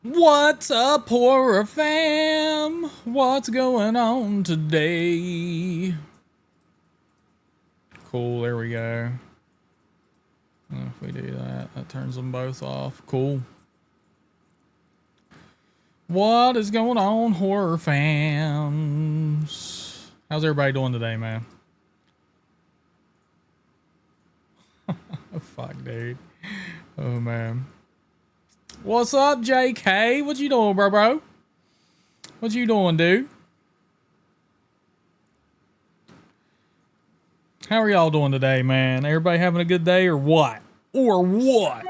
What's up, horror fam? What's going on today? Cool, there we go. If we do that, that turns them both off. Cool. What is going on, horror fans? How's everybody doing today, man? Fuck, dude. Oh, man. What's up, JK? What you doing, bro? What you doing, dude? How are y'all doing today, man? Everybody having a good day or what? Or what?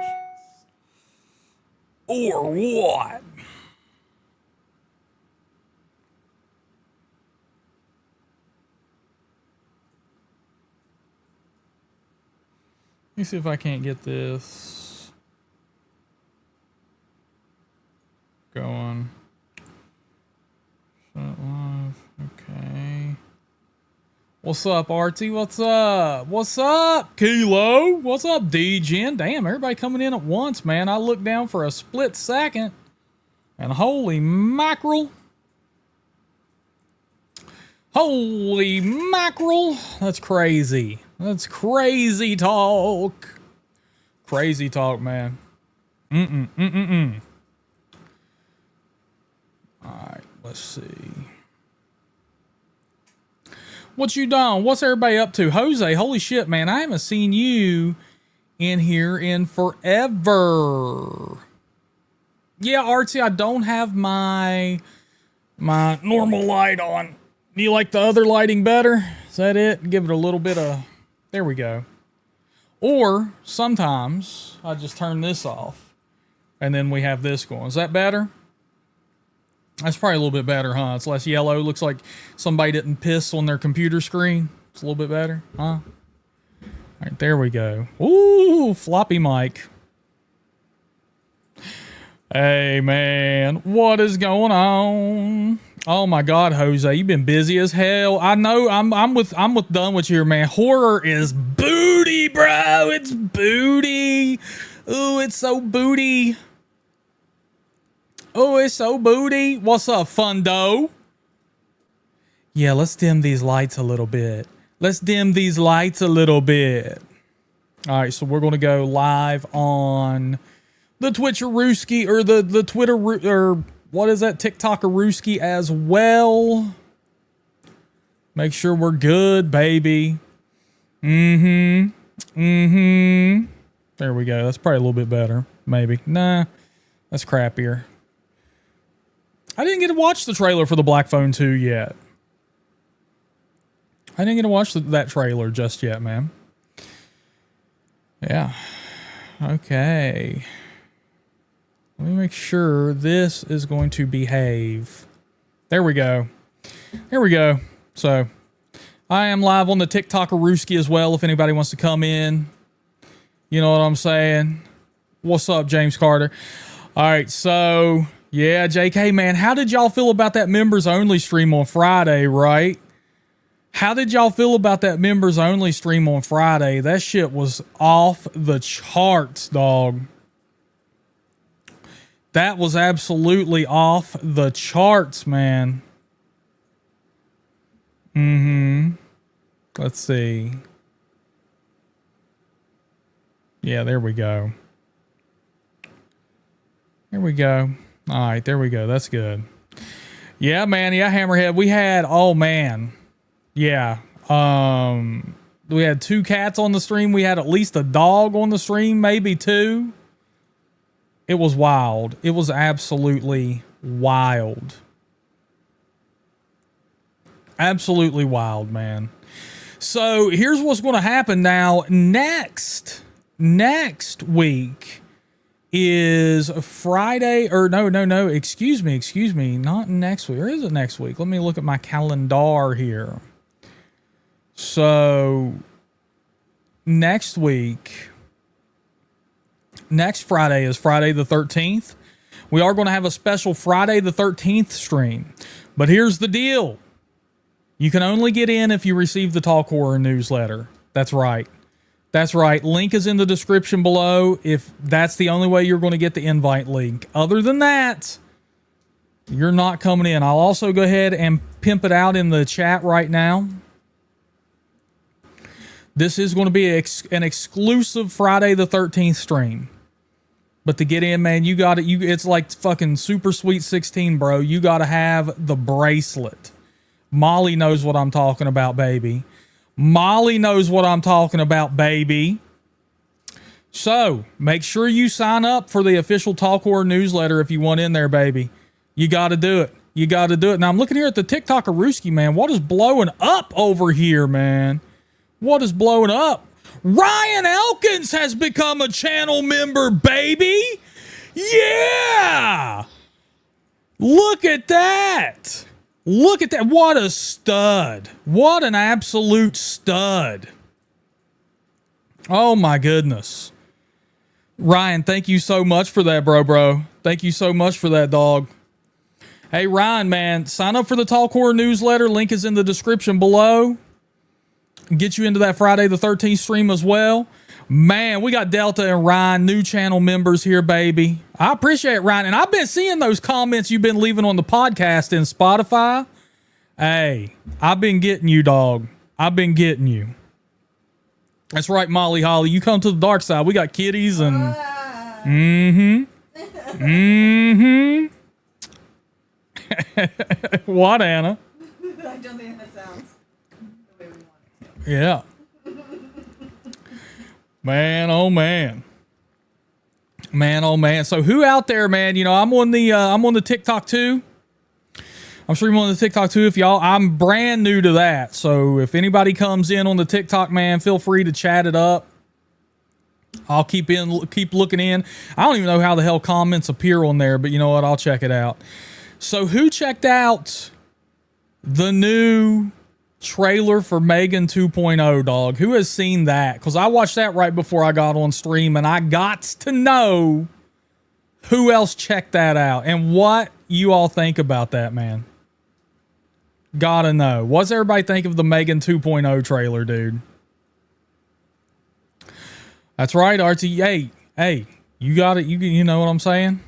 Or what? Let me see if I can't get this going. Shut live. Okay. What's up, Artie? What's up? What's up, Kilo? What's up, D-Gen? Damn, everybody coming in at once, man. I looked down for a split second, and holy mackerel. Holy mackerel. That's crazy. That's crazy talk. Crazy talk, man. All right, let's see. What you done? What's everybody up to? Jose, holy shit, man. I haven't seen you in here in forever. Yeah, Artsy, I don't have my normal light on. Do you like the other lighting better? Is that it? Give it a little bit of... There we go. Or sometimes I just turn this off and then we have this going. Is that better? That's probably a little bit better, huh? It's less yellow. Looks like somebody didn't piss on their computer screen. It's a little bit better, huh? All right, there we go. Ooh, floppy mic. Hey, man. What is going on? Oh, my God, Jose. You've been busy as hell. I know. I'm done with you, man. Horror is booty, bro. It's booty. Ooh, it's so booty. Oh, it's so booty. What's up, Fundo? Yeah, let's dim these lights a little bit. Let's dim these lights a little bit. All right, so we're going to go live on the Twitcherooski or the Twitter or what is that? TikTokerooski as well. Make sure we're good, baby. There we go. That's probably a little bit better. Maybe. Nah, that's crappier. I didn't get to watch the trailer for the Black Phone 2 yet. I didn't get to watch that trailer just yet, man. Yeah. Okay. Let me make sure this is going to behave. There we go. Here we go. So, I am live on the TikTokerooski as well if anybody wants to come in. You know what I'm saying? What's up, James Carter? All right, so... Yeah, JK, man, how did y'all feel about that members-only stream on Friday, right? How did y'all feel about that members-only stream on Friday? That shit was off the charts, dog. That was absolutely off the charts, man. Let's see. Yeah, there we go. There we go. All right, there we go. That's good. Yeah, man. Yeah, Hammerhead. We had, oh man. Yeah. We had 2 cats on the stream. We had at least a dog on the stream, maybe 2. It was wild. It was absolutely wild. Absolutely wild, man. So here's what's going to happen now. Next week is Friday, or no, excuse me, not next week, or is it next week? Let me look at my calendar here. So, next week, next Friday is Friday the 13th. We are going to have a special Friday the 13th stream. But here's the deal. You can only get in if you receive the Talk Horror newsletter. That's right. That's right. Link is in the description below if that's the only way you're going to get the invite link. Other than that, you're not coming in. I'll also go ahead and pimp it out in the chat right now. This is going to be an exclusive Friday the 13th stream. But to get in, man, you got it. It's like fucking Super Sweet 16, bro. You got to have the bracelet. Molly knows what I'm talking about, baby. Molly knows what I'm talking about, baby. So make sure you sign up for the official Talk Horror newsletter if you want in there, baby. You got to do it. You got to do it. Now I'm looking here at the TikTok-a-rooski, man. What is blowing up over here, man? What is blowing up? Ryan Elkins has become a channel member, baby. Yeah. Look at that. Look at that. What a stud. What an absolute stud. Oh, my goodness. Ryan, thank you so much for that, bro. Thank you so much for that, dog. Hey, Ryan, man, sign up for the Talk Horror newsletter. Link is in the description below. Get you into that Friday the 13th stream as well. Man, we got Delta and Ryan, new channel members here, baby. I appreciate it, Ryan. And I've been seeing those comments you've been leaving on the podcast in Spotify. Hey, I've been getting you, dog. I've been getting you. That's right, Molly Holly. You come to the dark side. We got kitties and... What, Anna? I don't think that sounds the way we want it. Yeah. Man, oh man. Man, oh man. So who out there, man? You know, I'm on the TikTok too. I'm streaming on the TikTok too. I'm brand new to that. So if anybody comes in on the TikTok, man, feel free to chat it up. I'll keep looking in. I don't even know how the hell comments appear on there, but you know what? I'll check it out. So who checked out the new trailer for Megan 2.0, dog? Who has seen that? Because I watched that right before I got on stream, and I got to know who else checked that out and what you all think about that, man. Gotta know. What's everybody think of the Megan 2.0 trailer, dude? That's right, Archie. Hey, you got it. You know what I'm saying?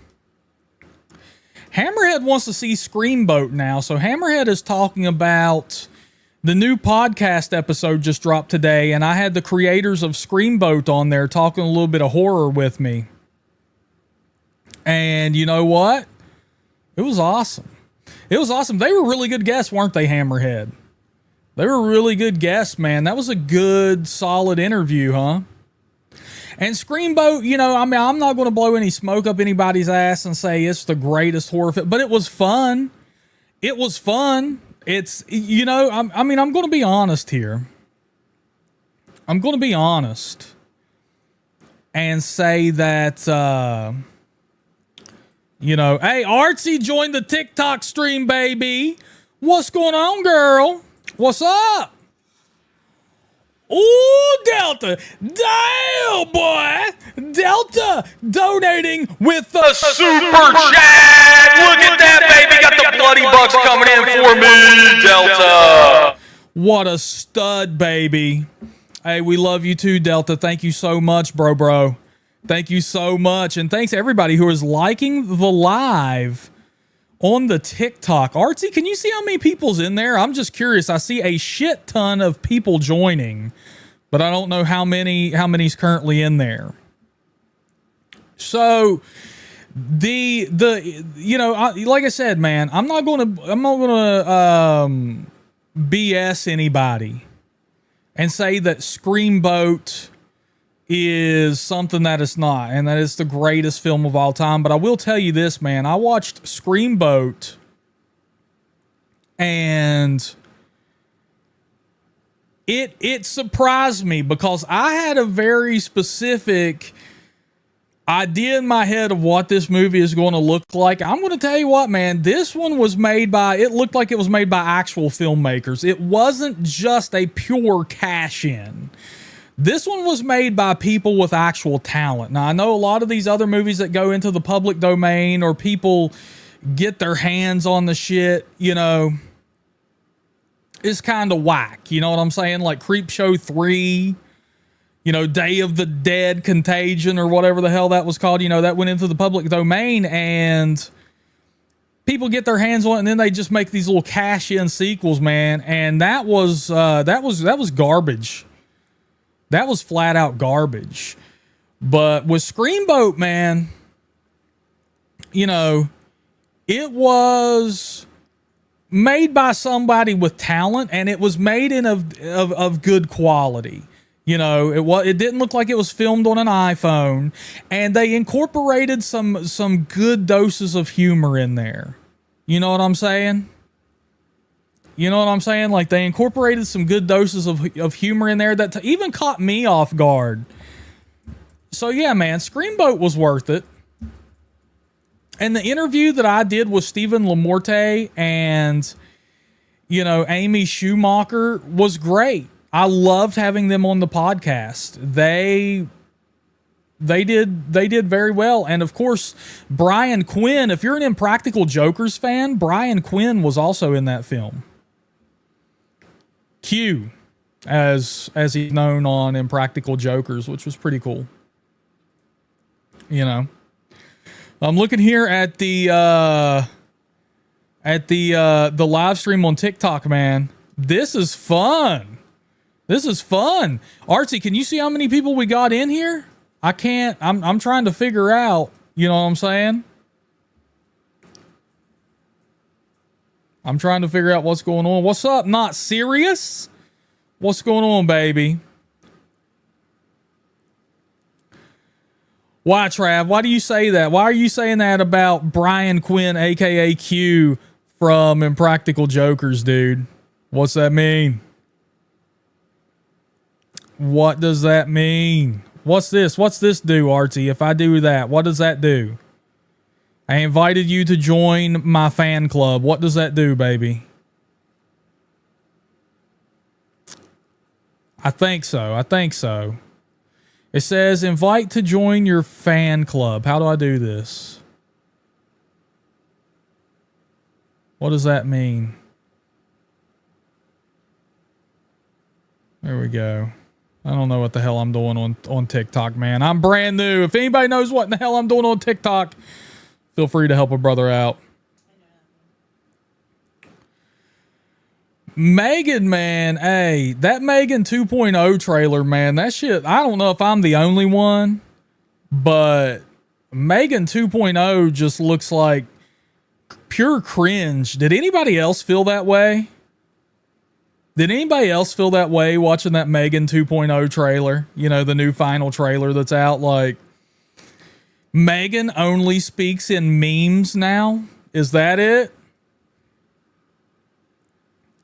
Hammerhead wants to see Screamboat now. So Hammerhead is talking about the new podcast episode just dropped today, and I had the creators of Screamboat on there talking a little bit of horror with me. And you know what? It was awesome. It was awesome. They were really good guests, weren't they, Hammerhead? They were really good guests, man. That was a good, solid interview, huh? And Screamboat, you know, I mean, I'm not going to blow any smoke up anybody's ass and say it's the greatest horror film, but it was fun. It was fun. It's, you know, I mean, I'm going to be honest here. I'm going to be honest and say that, you know, hey, Artsy joined the TikTok stream, baby. What's going on, girl? What's up? Ooh, Delta. Damn, boy. Delta donating with the super chat. Look at that, baby. Got the bloody bucks coming in for me, Delta. What a stud, baby. Hey, we love you too, Delta. Thank you so much, bro. Thank you so much. And thanks to everybody who is liking the live on the TikTok. Artsy, can you see how many people's in there? I'm just curious. I see a shit ton of people joining, but I don't know how many's currently in there. So the you know, like I said, man, I'm not gonna BS anybody and say that Screamboat is something that it's not, and that it's the greatest film of all time. But I will tell you this, man. I watched Screamboat, and it surprised me because I had a very specific idea in my head of what this movie is going to look like. I'm going to tell you what, man. This one was made by, it looked like it was made by actual filmmakers. It wasn't just a pure cash-in. This one was made by people with actual talent. Now, I know a lot of these other movies that go into the public domain or people get their hands on the shit, you know, is kind of whack. You know what I'm saying? Like Creepshow 3, Day of the Dead Contagion or whatever the hell that was called, that went into the public domain, and people get their hands on it, and then they just make these little cash-in sequels, man. And that was garbage. That was flat out garbage. But with Screamboat, man, it was made by somebody with talent, and it was made in of good quality. It didn't look like it was filmed on an iPhone, and they incorporated some good doses of humor in there. You know what I'm saying? Like, they incorporated some good doses of humor in there that even caught me off guard. So yeah, man, Screamboat was worth it. And the interview that I did with Stephen LaMorte and, Amy Schumacher was great. I loved having them on the podcast. They did very well. And of course, Brian Quinn, if you're an Impractical Jokers fan, Brian Quinn was also in that film. Q, as he's known on Impractical Jokers, which was pretty cool. I'm looking here at the live stream on TikTok, man. This is fun. Artsy, can you see how many people we got in here? I can't. I'm trying to figure out. You know what I'm saying? I'm trying to figure out what's going on. What's up? Not serious? What's going on, baby? Why, Trav? Why do you say that? Why are you saying that about Brian Quinn, a.k.a. Q, from Impractical Jokers, dude? What's that mean? What does that mean? What's this? What's this do, Artsy? If I do that, what does that do? I invited you to join my fan club. What does that do, baby? I think so. It says invite to join your fan club. How do I do this? What does that mean? There we go. I don't know what the hell I'm doing on TikTok, man. I'm brand new. If anybody knows what in the hell I'm doing on TikTok, feel free to help a brother out. Megan, man, hey, that Megan 2.0 trailer, man, that shit, I don't know if I'm the only one, but Megan 2.0 just looks like pure cringe. Did anybody else feel that way? Did anybody else feel that way watching that Megan 2.0 trailer? The new final trailer that's out. Like, Megan only speaks in memes now? Is that it?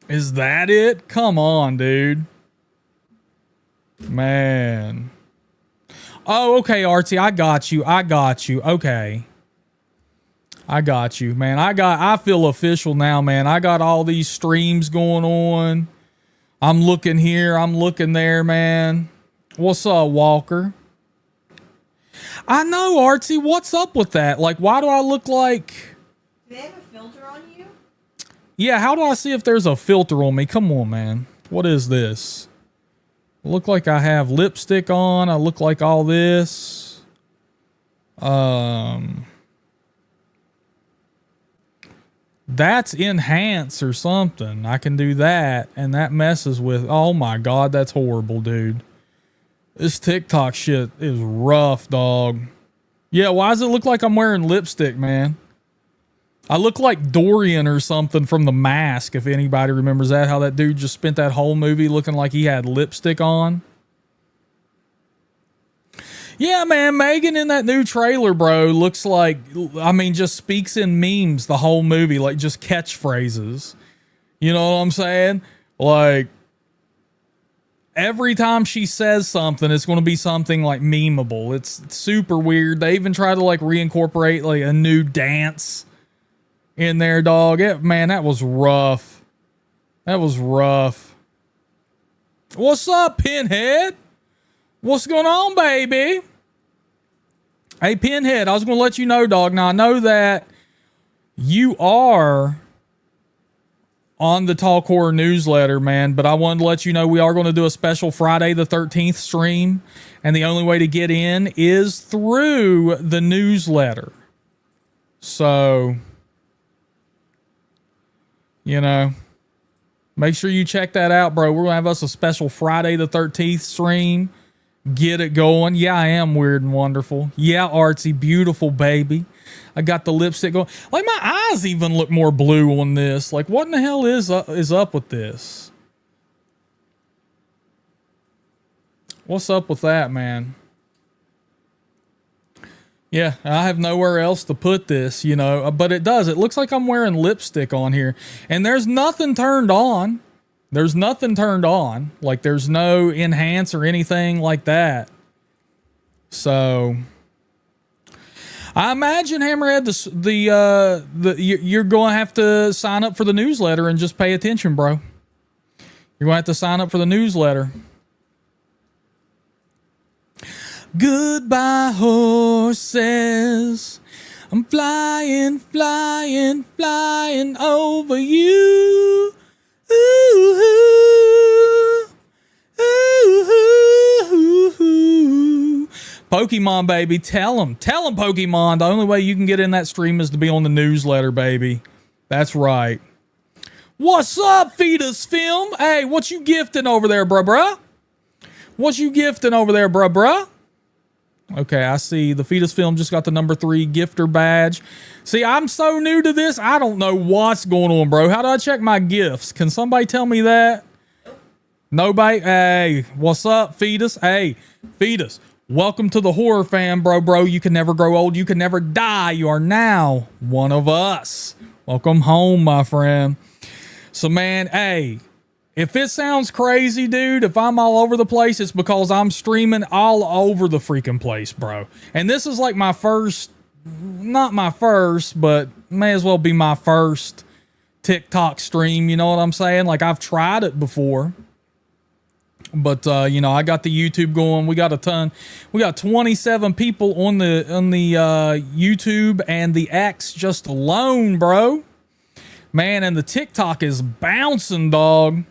Is that it? Come on, dude. Man. Oh, okay, Artsy. I got you. Okay. I got you, man. I feel official now, man. I got all these streams going on. I'm looking here. I'm looking there, man. What's up, Walker? I know, Artsy. What's up with that? Like, why do I look like... Do they have a filter on you? Yeah, how do I see if there's a filter on me? Come on, man. What is this? I look like I have lipstick on. I look like all this. That's enhance or something. I can do that, and that messes with... Oh my God, that's horrible, dude. This TikTok shit is rough, dog. Yeah, why does it look like I'm wearing lipstick, man? I look like Dorian or something from The Mask, if anybody remembers that. How that dude just spent that whole movie looking like he had lipstick on. Yeah, man, Megan in that new trailer, bro, looks like, I mean, just speaks in memes the whole movie, like just catchphrases. You know what I'm saying? Like, every time she says something, it's going to be something like memeable. It's super weird. They even try to like reincorporate like a new dance in there, dog. Man, that was rough. That was rough. What's up, Pinhead? What's going on, baby? Hey, Pinhead, I was going to let you know, dog. Now, I know that you are on the Talk Horror newsletter, man. But I wanted to let you know we are going to do a special Friday the 13th stream. And the only way to get in is through the newsletter. So, you know, make sure you check that out, bro. We're going to have us a special Friday the 13th stream. Get it going. Yeah, I am weird and wonderful. Yeah, artsy, beautiful baby. I got the lipstick going. Like, my eyes even look more blue on this. Like, what in the hell is up with this? What's up with that, man? Yeah, I have nowhere else to put this, you know, but it does. It looks like I'm wearing lipstick on here, and there's nothing turned on. There's nothing turned on. Like, there's no enhance or anything like that. So I imagine, Hammerhead, you're going to have to sign up for the newsletter and just pay attention, bro. You're going to have to sign up for the newsletter. Goodbye, horses. I'm flying, flying, flying over you. Ooh, ooh, ooh, ooh. Pokemon, baby. Tell them, Pokemon. The only way you can get in that stream is to be on the newsletter, baby. That's right. What's up, Fetus Film? Hey, what you gifting over there, bruh? What you gifting over there, bruh? Okay, I see the Fetus Film just got the number 3 gifter badge. See, I'm so new to this, I don't know what's going on, bro. How do I check my gifts? Can somebody tell me that? Nobody? Hey, what's up, Fetus? Hey, Fetus, welcome to the horror fam, bro. You can never grow old. You can never die. You are now one of us. Welcome home, my friend. So, man, hey, if it sounds crazy, dude, if I'm all over the place, it's because I'm streaming all over the freaking place, bro. And this is like my first, not my first, but may as well be my first TikTok stream, you know what I'm saying? Like, I've tried it before. But, you know, I got the YouTube going. We got a ton. We got 27 people on the YouTube and the X just alone, bro. Man, and the TikTok is bouncing, dog.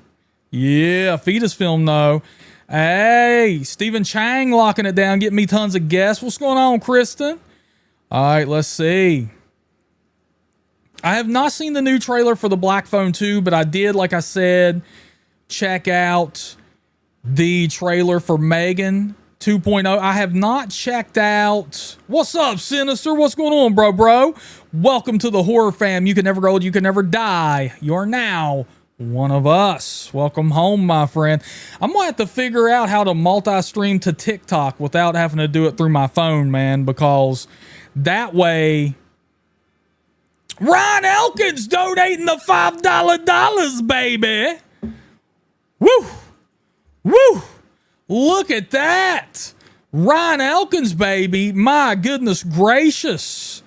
Yeah, Fetus Film, though. Hey, Stephen Chang locking it down, getting me tons of guests. What's going on, Kristen? All right, let's see. I have not seen the new trailer for the Black Phone 2, but I did, like I said, check out the trailer for Megan 2.0. I have not checked out. What's up, Sinister? What's going on, bro? Welcome to the horror fam. You can never grow old. You can never die. You are now one of us. Welcome home, my friend. I'm gonna have to figure out how to multi-stream to TikTok without having to do it through my phone, man, because that way. Ron Elkins donating the $5 baby. Woo! Woo! Look at that. Ron Elkins, baby. My goodness gracious.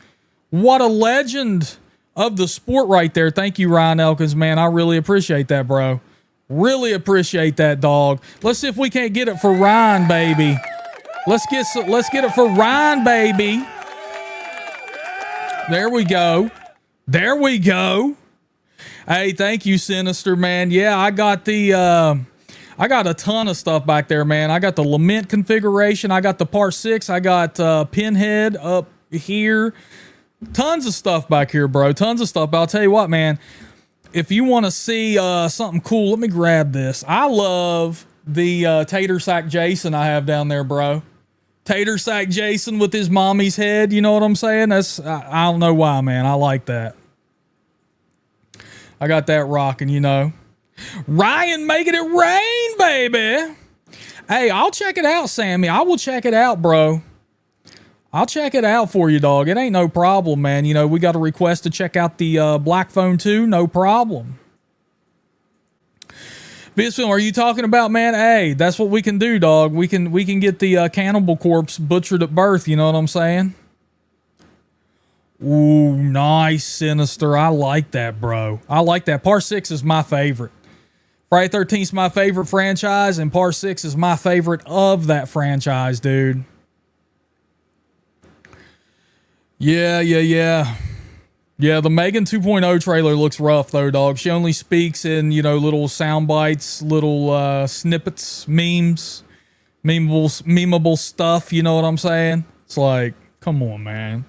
What a legend of the sport right there. Thank you, Ryan Elkins, man. I really appreciate that, bro. Really appreciate that, dog. Let's see if we can't get it for Ryan, baby. Let's get it for Ryan, baby. There we go. There we go. Hey, thank you, Sinister, man. Yeah, I got a ton of stuff back there, man. I got the Lament configuration. I got the Part 6. I got Pinhead up here. Tons of stuff back here, bro. Tons of stuff. But I'll tell you what, man. If you want to see something cool, let me grab this. I love the Tater Sack Jason I have down there, bro. Tater Sack Jason with his mommy's head. You know what I'm saying? I don't know why, man. I like that. I got that rocking, you know. Ryan making it rain, baby. Hey, I'll check it out, Sammy. I will check it out, bro. I'll check it out for you, dog. It ain't no problem, man. You know, we got a request to check out the Black Phone 2. No problem. Bisfilm, are you talking about, man? Hey, that's what we can do, dog. We can get the cannibal corpse butchered at birth. You know what I'm saying? Ooh, nice, Sinister. I like that, bro. I like that. Part 6 is my favorite. Friday 13th is my favorite franchise, and Part 6 is my favorite of that franchise, dude. Yeah. Yeah, the Megan 2.0 trailer looks rough though, dog. She only speaks in, little sound bites, little snippets, memes, memeable stuff, you know what I'm saying? It's like, come on, man.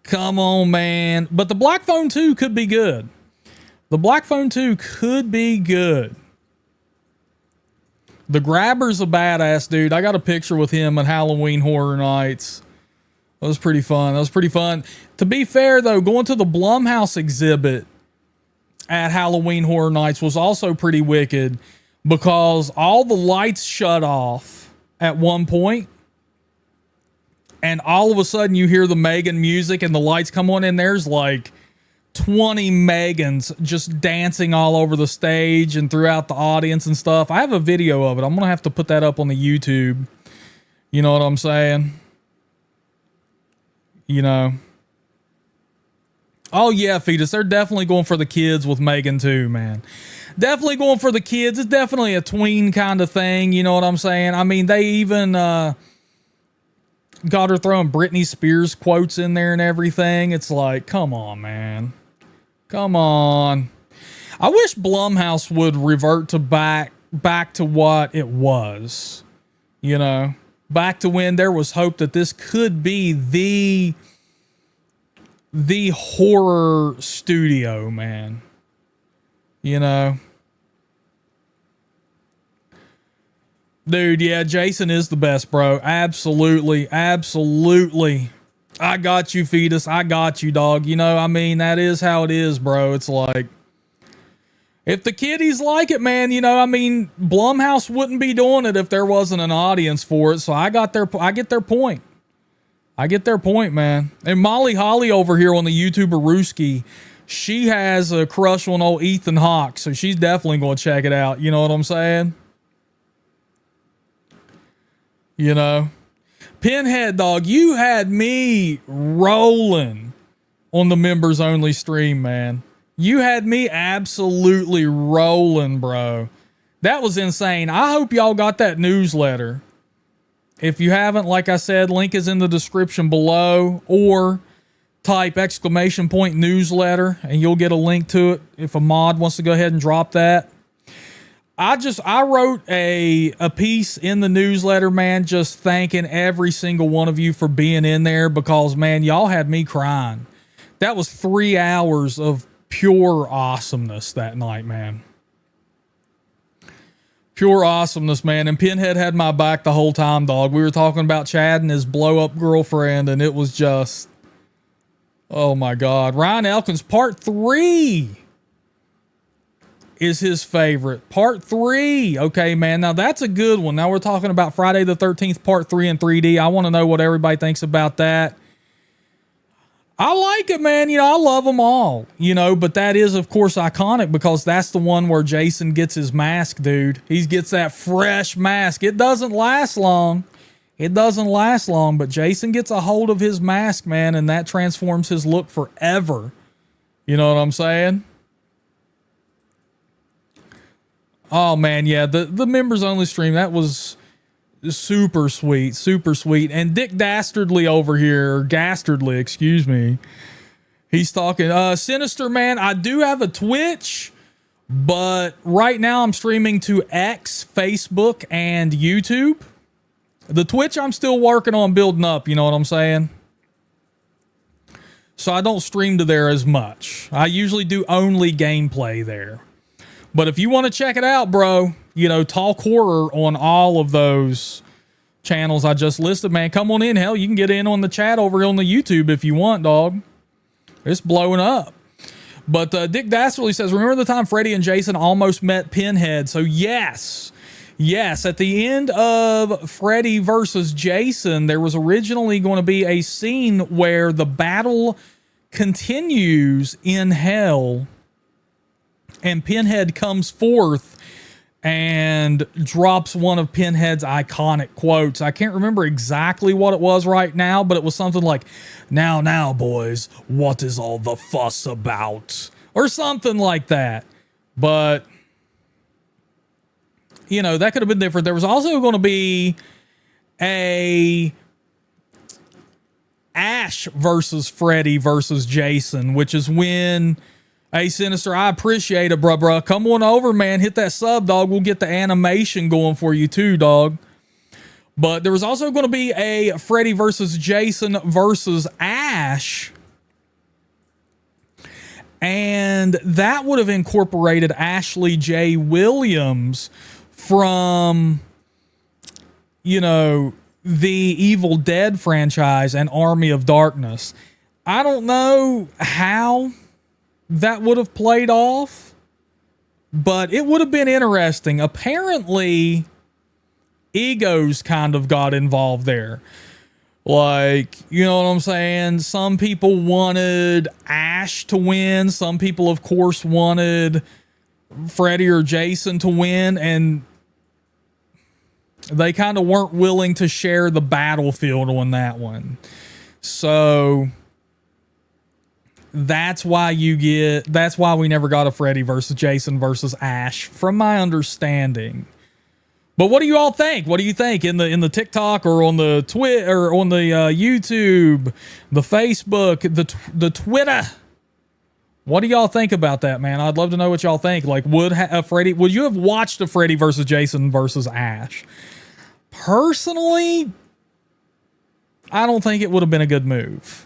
Come on, man. But the Black Phone 2 could be good. The Black Phone 2 could be good. The Grabber's a badass dude. I got a picture with him at Halloween Horror Nights. That was pretty fun. To be fair, though, going to the Blumhouse exhibit at Halloween Horror Nights was also pretty wicked because all the lights shut off at one point, and all of a sudden you hear the Megan music and the lights come on, and there's like 20 Megans just dancing all over the stage and throughout the audience and stuff. I have a video of it. I'm going to have to put that up on the YouTube. You know what I'm saying? Oh yeah, Fetus, they're definitely going for the kids with Megan too, man. Definitely going for the kids. It's definitely a tween kind of thing, you know what I'm saying? I mean, they even got her throwing Britney Spears quotes in there and everything. It's like, come on, man. Come on. I wish Blumhouse would revert to back to what it was, back to when there was hope that this could be the horror studio, man. Dude, yeah, Jason is the best, bro. Absolutely. I got you, Fetus. I got you, dog. That is how it is, bro. It's like, if the kiddies like it, man, Blumhouse wouldn't be doing it if there wasn't an audience for it. So I get their point. I get their point, man. And Molly Holly over here on the YouTuber Rooski, she has a crush on old Ethan Hawke, so she's definitely going to check it out. You know what I'm saying? Pinhead, dog, you had me rolling on the members only stream, man. You had me absolutely rolling, bro. That was insane. I hope y'all got that newsletter. If you haven't, like I said, link is in the description below, or type !newsletter and you'll get a link to it if a mod wants to go ahead and drop that. I wrote a piece in the newsletter, man, just thanking every single one of you for being in there because, man, y'all had me crying. That was 3 hours of pure awesomeness that night, man. Pure awesomeness, man. And Pinhead had my back the whole time, dog. We were talking about Chad and his blow-up girlfriend, and it was just, oh my God. Ryan Elkins, part 3 is his favorite. Part 3. Okay, man. Now that's a good one. Now we're talking about Friday the 13th, part 3 in 3D. I want to know what everybody thinks about that. I like it, man. I love them all, but that is, of course, iconic because that's the one where Jason gets his mask, dude. He gets that fresh mask. It doesn't last long. But Jason gets a hold of his mask, man, and that transforms his look forever. You know what I'm saying? Oh, man, yeah. The members only stream, that was super sweet. And Dick Dastardly over here, or Gastardly, excuse me. He's talking, Sinister, man, I do have a Twitch, but right now I'm streaming to X, Facebook, and YouTube. The Twitch I'm still working on building up, you know what I'm saying? So I don't stream to there as much. I usually do only gameplay there. But if you want to check it out, bro, Talk Horror on all of those channels I just listed, man. Come on in. Hell, you can get in on the chat over on the YouTube if you want, dog. It's blowing up. But Dick Dastardly says, remember the time Freddy and Jason almost met Pinhead? So yes, at the end of Freddy versus Jason, there was originally going to be a scene where the battle continues in hell and Pinhead comes forth and drops one of Pinhead's iconic quotes. I can't remember exactly what it was right now, but it was something like, now, boys, what is all the fuss about? Or something like that. But, that could have been different. There was also going to be a Ash versus Freddy versus Jason, which is when, hey, Sinister, I appreciate it, bruh. Come on over, man. Hit that sub, dog. We'll get the animation going for you too, dog. But there was also going to be a Freddy versus Jason versus Ash. And that would have incorporated Ashley J. Williams from, you know, the Evil Dead franchise and Army of Darkness. I don't know how that would have played off, but it would have been interesting. Apparently, egos kind of got involved there. Like, you know what I'm saying? Some people wanted Ash to win. Some people, of course, wanted Freddy or Jason to win. And they kind of weren't willing to share the battlefield on that one. So that's why we never got a Freddy versus Jason versus Ash, from my understanding. But what do you all think? What do you think in the TikTok or on the Twitter or on the YouTube, the Facebook, the Twitter? What do y'all think about that, man? I'd love to know what y'all think. Like, would you have watched a Freddy versus Jason versus Ash? Personally, I don't think it would have been a good move.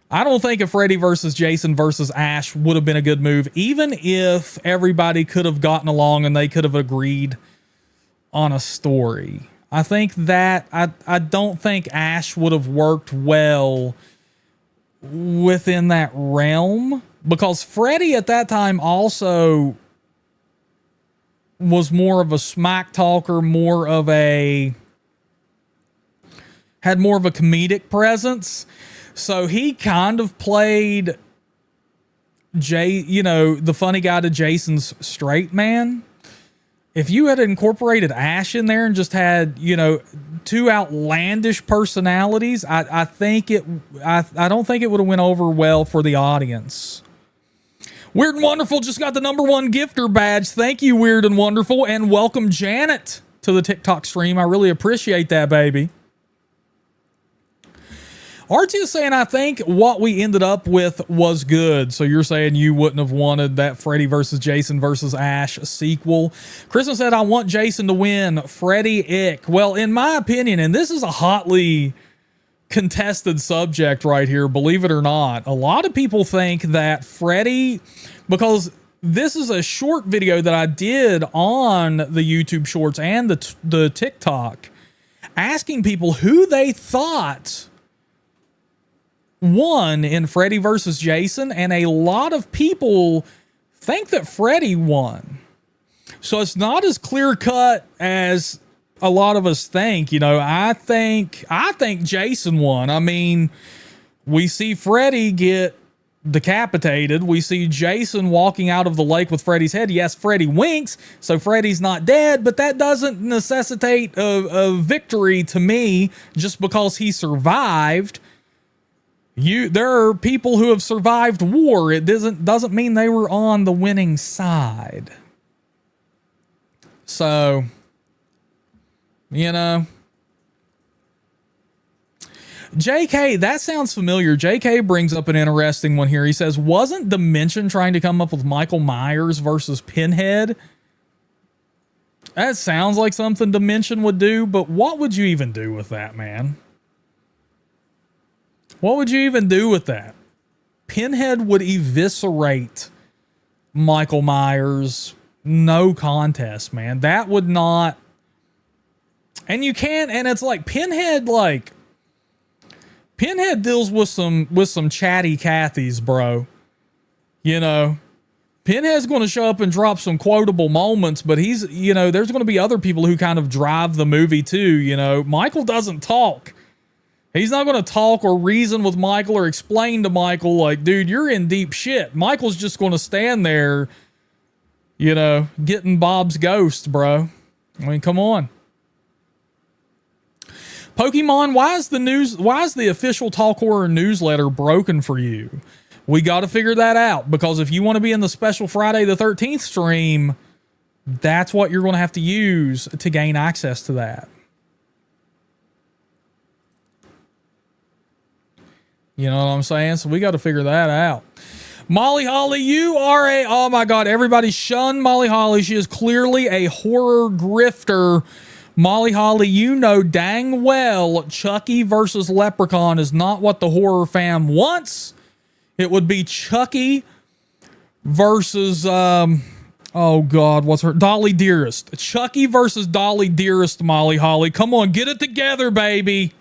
I don't think a Freddy versus Jason versus Ash would have been a good move, even if everybody could have gotten along and they could have agreed on a story. I think that I don't think Ash would have worked well within that realm, because Freddy at that time also was more of a smack talker, had more of a comedic presence. So he kind of played the funny guy to Jason's straight man. If you had incorporated Ash in there and just had, two outlandish personalities, I don't think it would have went over well for the audience. Weird and Wonderful just got the #1 gifter badge. Thank you, Weird and Wonderful, and welcome Janet to the TikTok stream. I really appreciate that, baby. RT is saying, I think what we ended up with was good. So you're saying you wouldn't have wanted that Freddy versus Jason versus Ash sequel. Kristen said, I want Jason to win. Freddy ick. Well, in my opinion, and this is a hotly contested subject right here, believe it or not, a lot of people think that Freddy, because this is a short video that I did on the YouTube Shorts and the TikTok, asking people who they thought won in Freddy versus Jason, and a lot of people think that Freddy won. So it's not as clear cut as a lot of us think. I think Jason won. I mean, we see Freddy get decapitated. We see Jason walking out of the lake with Freddy's head. Yes, Freddy winks, so Freddy's not dead, but that doesn't necessitate a victory to me just because he survived. There are people who have survived war. It doesn't mean they were on the winning side. So, JK, that sounds familiar. JK brings up an interesting one here. He says, wasn't Dimension trying to come up with Michael Myers versus Pinhead? That sounds like something Dimension would do, but what would you even do with that, man? What would you even do with that? Pinhead would eviscerate Michael Myers. No contest, man. That would not. And you can't, and it's like Pinhead deals with some chatty Cathys, bro. Pinhead's going to show up and drop some quotable moments, but he's, there's going to be other people who kind of drive the movie too. Michael doesn't talk. He's not going to talk or reason with Michael or explain to Michael, like, dude, you're in deep shit. Michael's just going to stand there, getting Bob's ghost, bro. I mean, come on. Pokemon, why is the official Talk Horror newsletter broken for you? We got to figure that out, because if you want to be in the special Friday the 13th stream, that's what you're going to have to use to gain access to that. You know what I'm saying? So we got to figure that out. Molly Holly, you are oh my God, everybody shun Molly Holly. She is clearly a horror grifter. Molly Holly, you know dang well Chucky versus Leprechaun is not what the horror fam wants. It would be Chucky versus, oh God, what's her? Dolly Dearest. Chucky versus Dolly Dearest, Molly Holly. Come on, get it together, baby.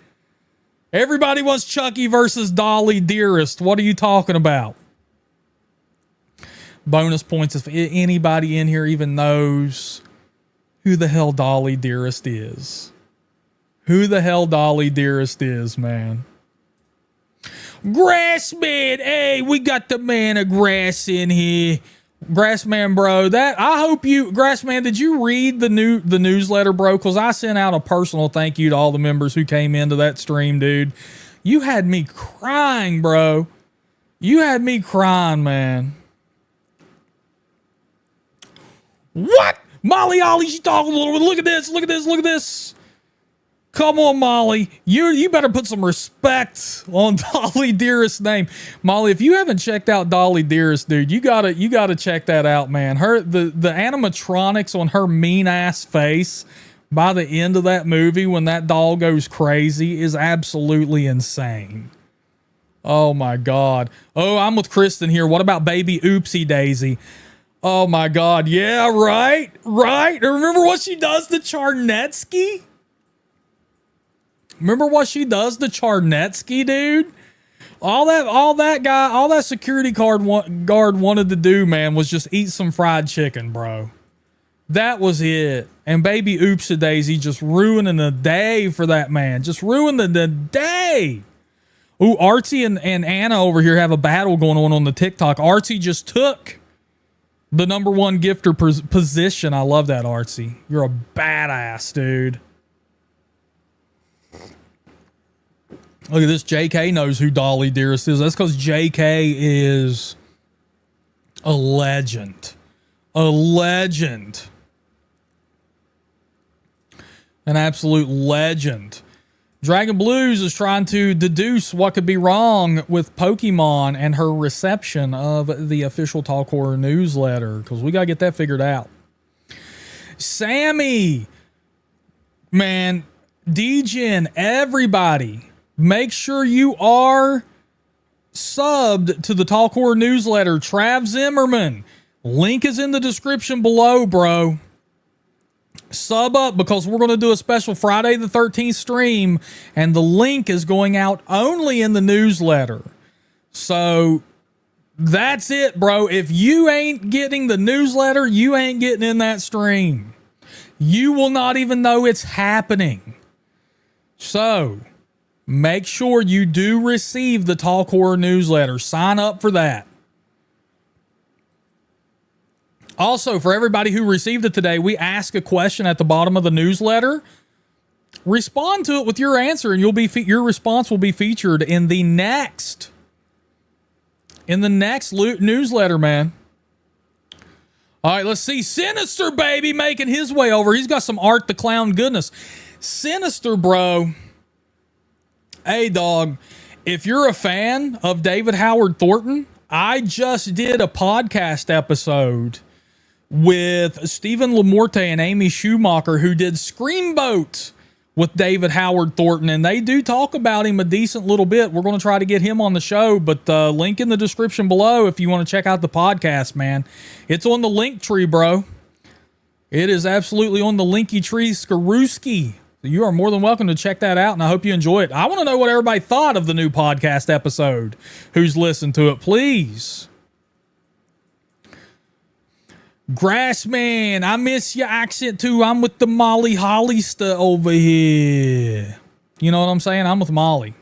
Everybody wants Chucky versus Dolly Dearest. What are you talking about? Bonus points if anybody in here even knows who the hell Dolly Dearest is. Who the hell Dolly Dearest is, man. Grassman, hey, we got the man of grass in here. Grassman, bro, that I hope you, Grassman, did you read the newsletter, bro? Because I sent out a personal thank you to all the members who came into that stream, dude. You had me crying, bro. You had me crying, man. What? Molly Ollie, she talking a little bit. Look at this, look at this, look at this. Come on, Molly. You better put some respect on Dolly Dearest's name. Molly, if you haven't checked out Dolly Dearest, dude, you gotta check that out, man. The animatronics on her mean ass face by the end of that movie when that doll goes crazy is absolutely insane. Oh my God. Oh, I'm with Kristen here. What about baby Oopsie Daisy? Oh my God. Yeah, right. Remember what she does to Charnetsky? Remember what she does to Charnetsky, dude? All that security guard wanted to do, man, was just eat some fried chicken, bro. That was it. And baby Oopsie Daisy just ruining the day for that man. Just ruining the day. Ooh, Artsy and Anna over here have a battle going on the TikTok. Artsy just took the #1 gifter position. I love that, Artsy. You're a badass, dude. Look at this. JK knows who Dolly Dearest is. That's because JK is a legend. A legend. An absolute legend. Dragon Blues is trying to deduce what could be wrong with Pokemon and her reception of the official Talk Horror newsletter, because we got to get that figured out. Sammy, man, DGen, everybody, make sure you are subbed to the Talk Horror newsletter. Trav Zimmerman, link is in the description below, bro. Sub up, because we're going to do a special Friday the 13th stream, and the link is going out only in the newsletter. So that's it, bro. If you ain't getting the newsletter, you ain't getting in that stream. You will not even know it's happening. So make sure you do receive the Talk Horror newsletter. Sign up for that. Also, for everybody who received it today, we ask a question at the bottom of the newsletter. Respond to it with your answer, and your response will be featured in the next newsletter, man. All right, let's see. Sinister, baby, making his way over. He's got some Art the Clown goodness. Sinister, bro. Hey, dog. If you're a fan of David Howard Thornton, I just did a podcast episode with Stephen Lamorte and Amy Schumacher, who did Screamboat with David Howard Thornton, and they do talk about him a decent little bit. We're going to try to get him on the show, but link in the description below if you want to check out the podcast, man. It's on the link tree, bro. It is absolutely on the linky tree, Skaruski. You are more than welcome to check that out, and I hope you enjoy it. I want to know what everybody thought of the new podcast episode. Who's listened to it, please. Grassman, I miss your accent too. I'm with the Molly Hollister over here. You know what I'm saying? I'm with Molly.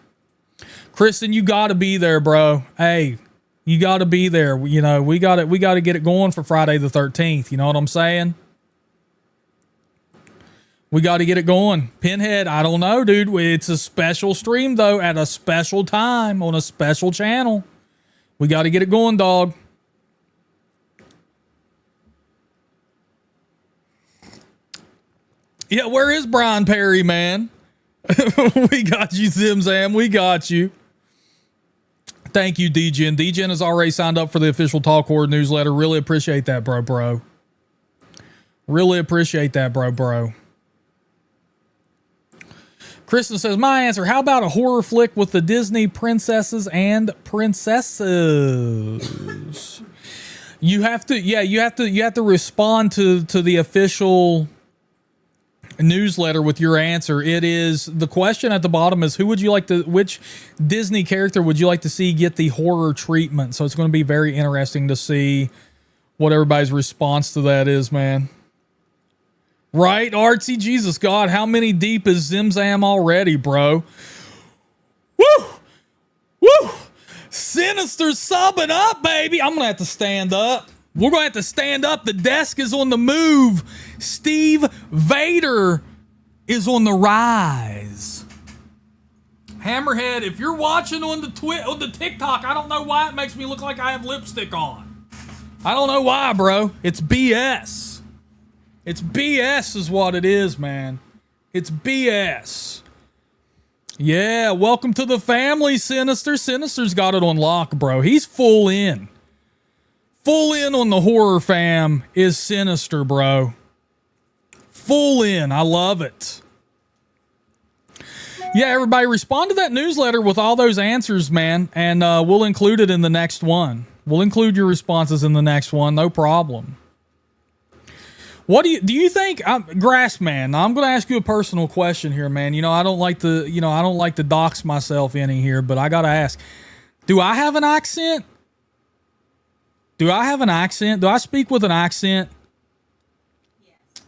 Kristen, you got to be there, bro. Hey, you got to be there. You know, we got to get it going for Friday the 13th. You know what I'm saying? We got to get it going. Pinhead, I don't know, dude. It's a special stream, though, at a special time on a special channel. We got to get it going, dog. Yeah, where is Brian Perry, man? We got you, Zim Zam. We got you. Thank you, DGen. DGen has already signed up for the official Talk Horror newsletter. Really appreciate that, bro. Really appreciate that, bro. Kristen says, my answer, how about a horror flick with the Disney princesses and princesses? You have to respond to the official newsletter with your answer. It is, the question at the bottom is, which Disney character would you like to see get the horror treatment? So it's going to be very interesting to see what everybody's response to that is, man. Right, Artsy? Jesus God, how many deep is Zimzam already, bro? Woo! Woo! Sinister subbing up, baby. I'm going to have to stand up. We're going to have to stand up. The desk is on the move. Steve Vader is on the rise. Hammerhead, if you're watching on the TikTok, I don't know why it makes me look like I have lipstick on. I don't know why, bro. It's BS. It's BS is what it is, man. It's BS. Yeah, welcome to the family, Sinister. Sinister's got it on lock, bro. He's full in. Full in on the horror fam is Sinister, bro. Full in. I love it. Yeah, everybody respond to that newsletter with all those answers, man, and we'll include it in the next one. We'll include your responses in the next one. No problem. What do you think, Grassman? Now, I'm going to ask you a personal question here, man. I don't like to dox myself any here, but I got to ask, do I have an accent? Do I speak with an accent? Yes.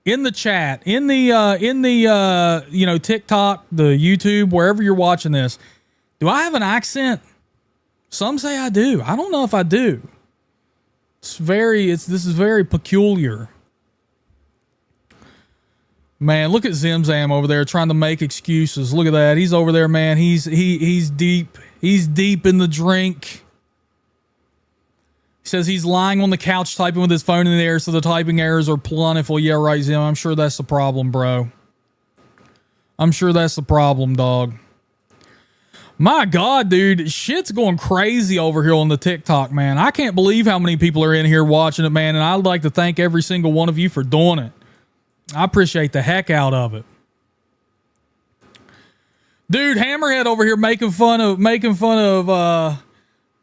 In the chat, in the TikTok, the YouTube, wherever you're watching this, do I have an accent? Some say I do. I don't know if I do. This is very peculiar. Man, look at Zimzam over there trying to make excuses. Look at that. He's over there, man. He's deep. He's deep in the drink. He says he's lying on the couch typing with his phone in the air, so the typing errors are plentiful. Yeah, right, Zim. I'm sure that's the problem, bro. I'm sure that's the problem, dog. My God, dude. Shit's going crazy over here on the TikTok, man. I can't believe how many people are in here watching it, man, and I'd like to thank every single one of you for doing it. I appreciate the heck out of it. Dude, Hammerhead over here making fun of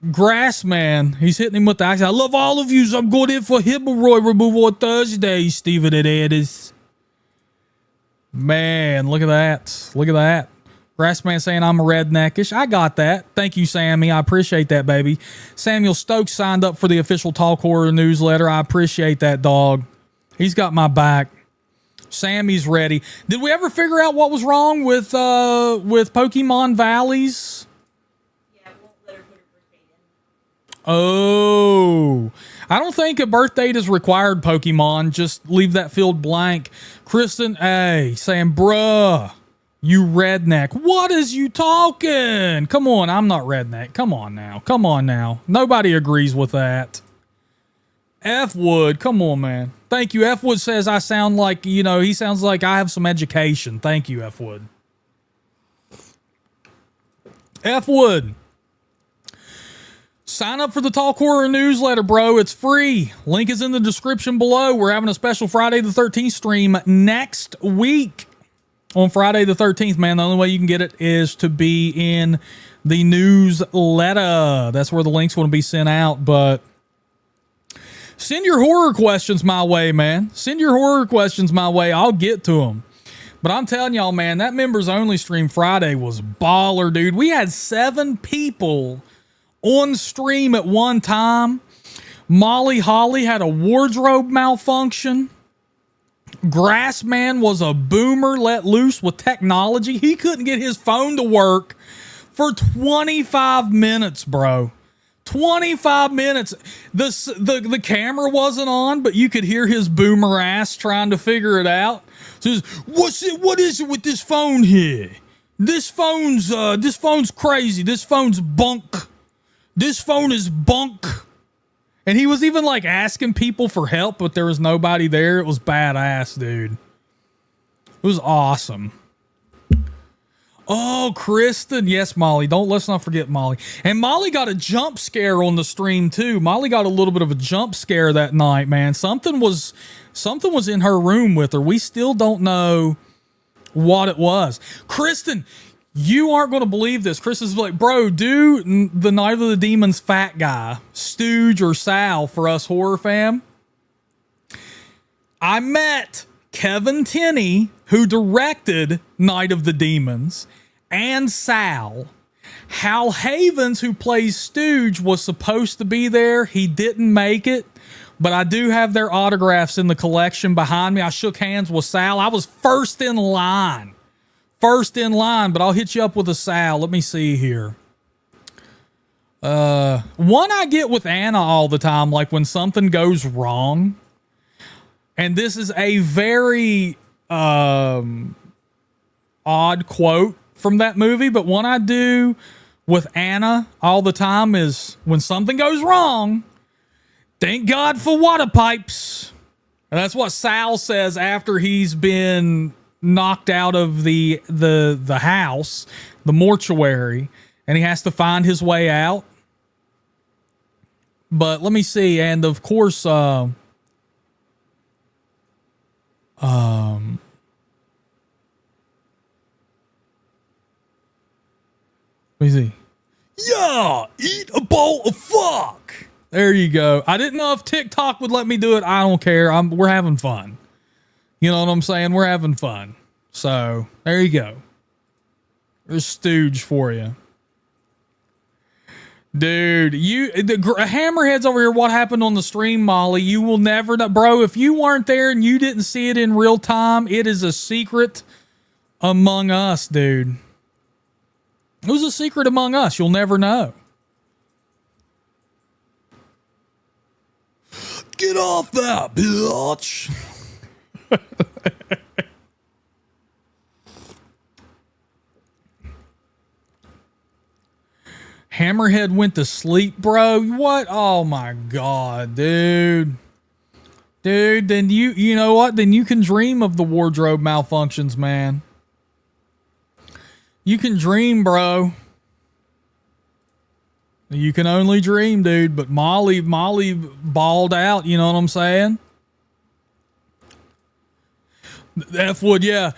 Grassman. He's hitting him with the accent. I love all of you. So I'm going in for hemorrhoid removal on Thursday, Stephen and Edis. Man, look at that. Look at that. Grassman saying I'm a redneckish. I got that. Thank you, Sammy. I appreciate that, baby. Samuel Stokes signed up for the official Talk Horror newsletter. I appreciate that, dog. He's got my back. Sammy's ready. Did we ever figure out what was wrong with Pokemon Valleys? Yeah, won't let her put her birthday in. Oh, I don't think a birth date is required, Pokemon. Just leave that field blank. Kristen, hey, saying, bruh, you redneck. What is you talking? Come on, I'm not redneck. Come on now. Nobody agrees with that. F Wood, come on, man. Thank you. F Wood says I sound like, he sounds like I have some education. Thank you, F Wood. F Wood. Sign up for the Talk Horror newsletter, bro. It's free. Link is in the description below. We're having a special Friday the 13th stream next week. On Friday the 13th, man. The only way you can get it is to be in the newsletter. That's where the link's going to be sent out, but send your horror questions my way, man. Send your horror questions my way. I'll get to them. But I'm telling y'all, man, that members only stream Friday was baller, dude. We had 7 people on stream at one time. Molly Holly had a wardrobe malfunction. Grassman was a boomer let loose with technology. He couldn't get his phone to work for 25 minutes, bro. 25 minutes. The camera wasn't on, but you could hear his boomer ass trying to figure it out. Says, what is it with this phone here? This phone's crazy. This phone's bunk. This phone is bunk. And he was even like asking people for help, but there was nobody there. It was badass, dude. It was awesome. Oh, Kristen. Yes, Molly. Let's not forget Molly. And Molly got a jump scare on the stream too. Molly got a little bit of a jump scare that night, man. Something was in her room with her. We still don't know what it was. Kristen, you aren't going to believe this. Kristen's like, bro, do the Night of the Demons fat guy, Stooge or Sal for us horror fam. I met Kevin Tenney, who directed Night of the Demons, and Sal. Hal Havens, who plays Stooge, was supposed to be there. He didn't make it, but I do have their autographs in the collection behind me. I shook hands with Sal. I was first in line, but I'll hit you up with a Sal. Let me see here. One I get with Anna all the time, like when something goes wrong. And this is a very odd quote from that movie, but one I do with Anna all the time is when something goes wrong, thank God for water pipes. And that's what Sal says after he's been knocked out of the house, the mortuary, and he has to find his way out. But let me see, and of course, let me see. Yeah, eat a bowl of fuck. There you go. I didn't know if TikTok would let me do it. I don't care. We're having fun. You know what I'm saying? We're having fun. So there you go. There's Stooge for you. Dude, the Hammerheads over here, what happened on the stream, Molly? You will never know. Bro, if you weren't there and you didn't see it in real time, it is a secret among us, dude. It was a secret among us. You'll never know. Get off that, bitch. Hammerhead went to sleep, bro. What? Oh my God, dude. Dude, then you know what? Then you can dream of the wardrobe malfunctions, man. You can dream, bro. You can only dream, dude. But Molly balled out, you know what I'm saying? F Wood, yeah.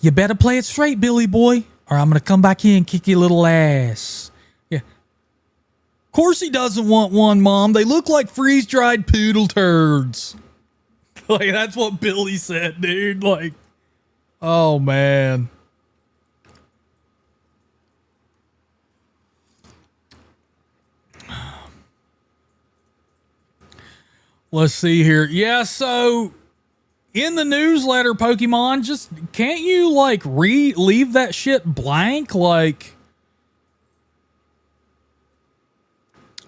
You better play it straight, Billy boy, or I'm going to come back here and kick your little ass. Yeah. Of course he doesn't want one, Mom. They look like freeze-dried poodle turds. Like, that's what Billy said, dude. Like, oh, man. Let's see here. Yeah, so in the newsletter, Pokemon, just can't you like leave that shit blank? Like,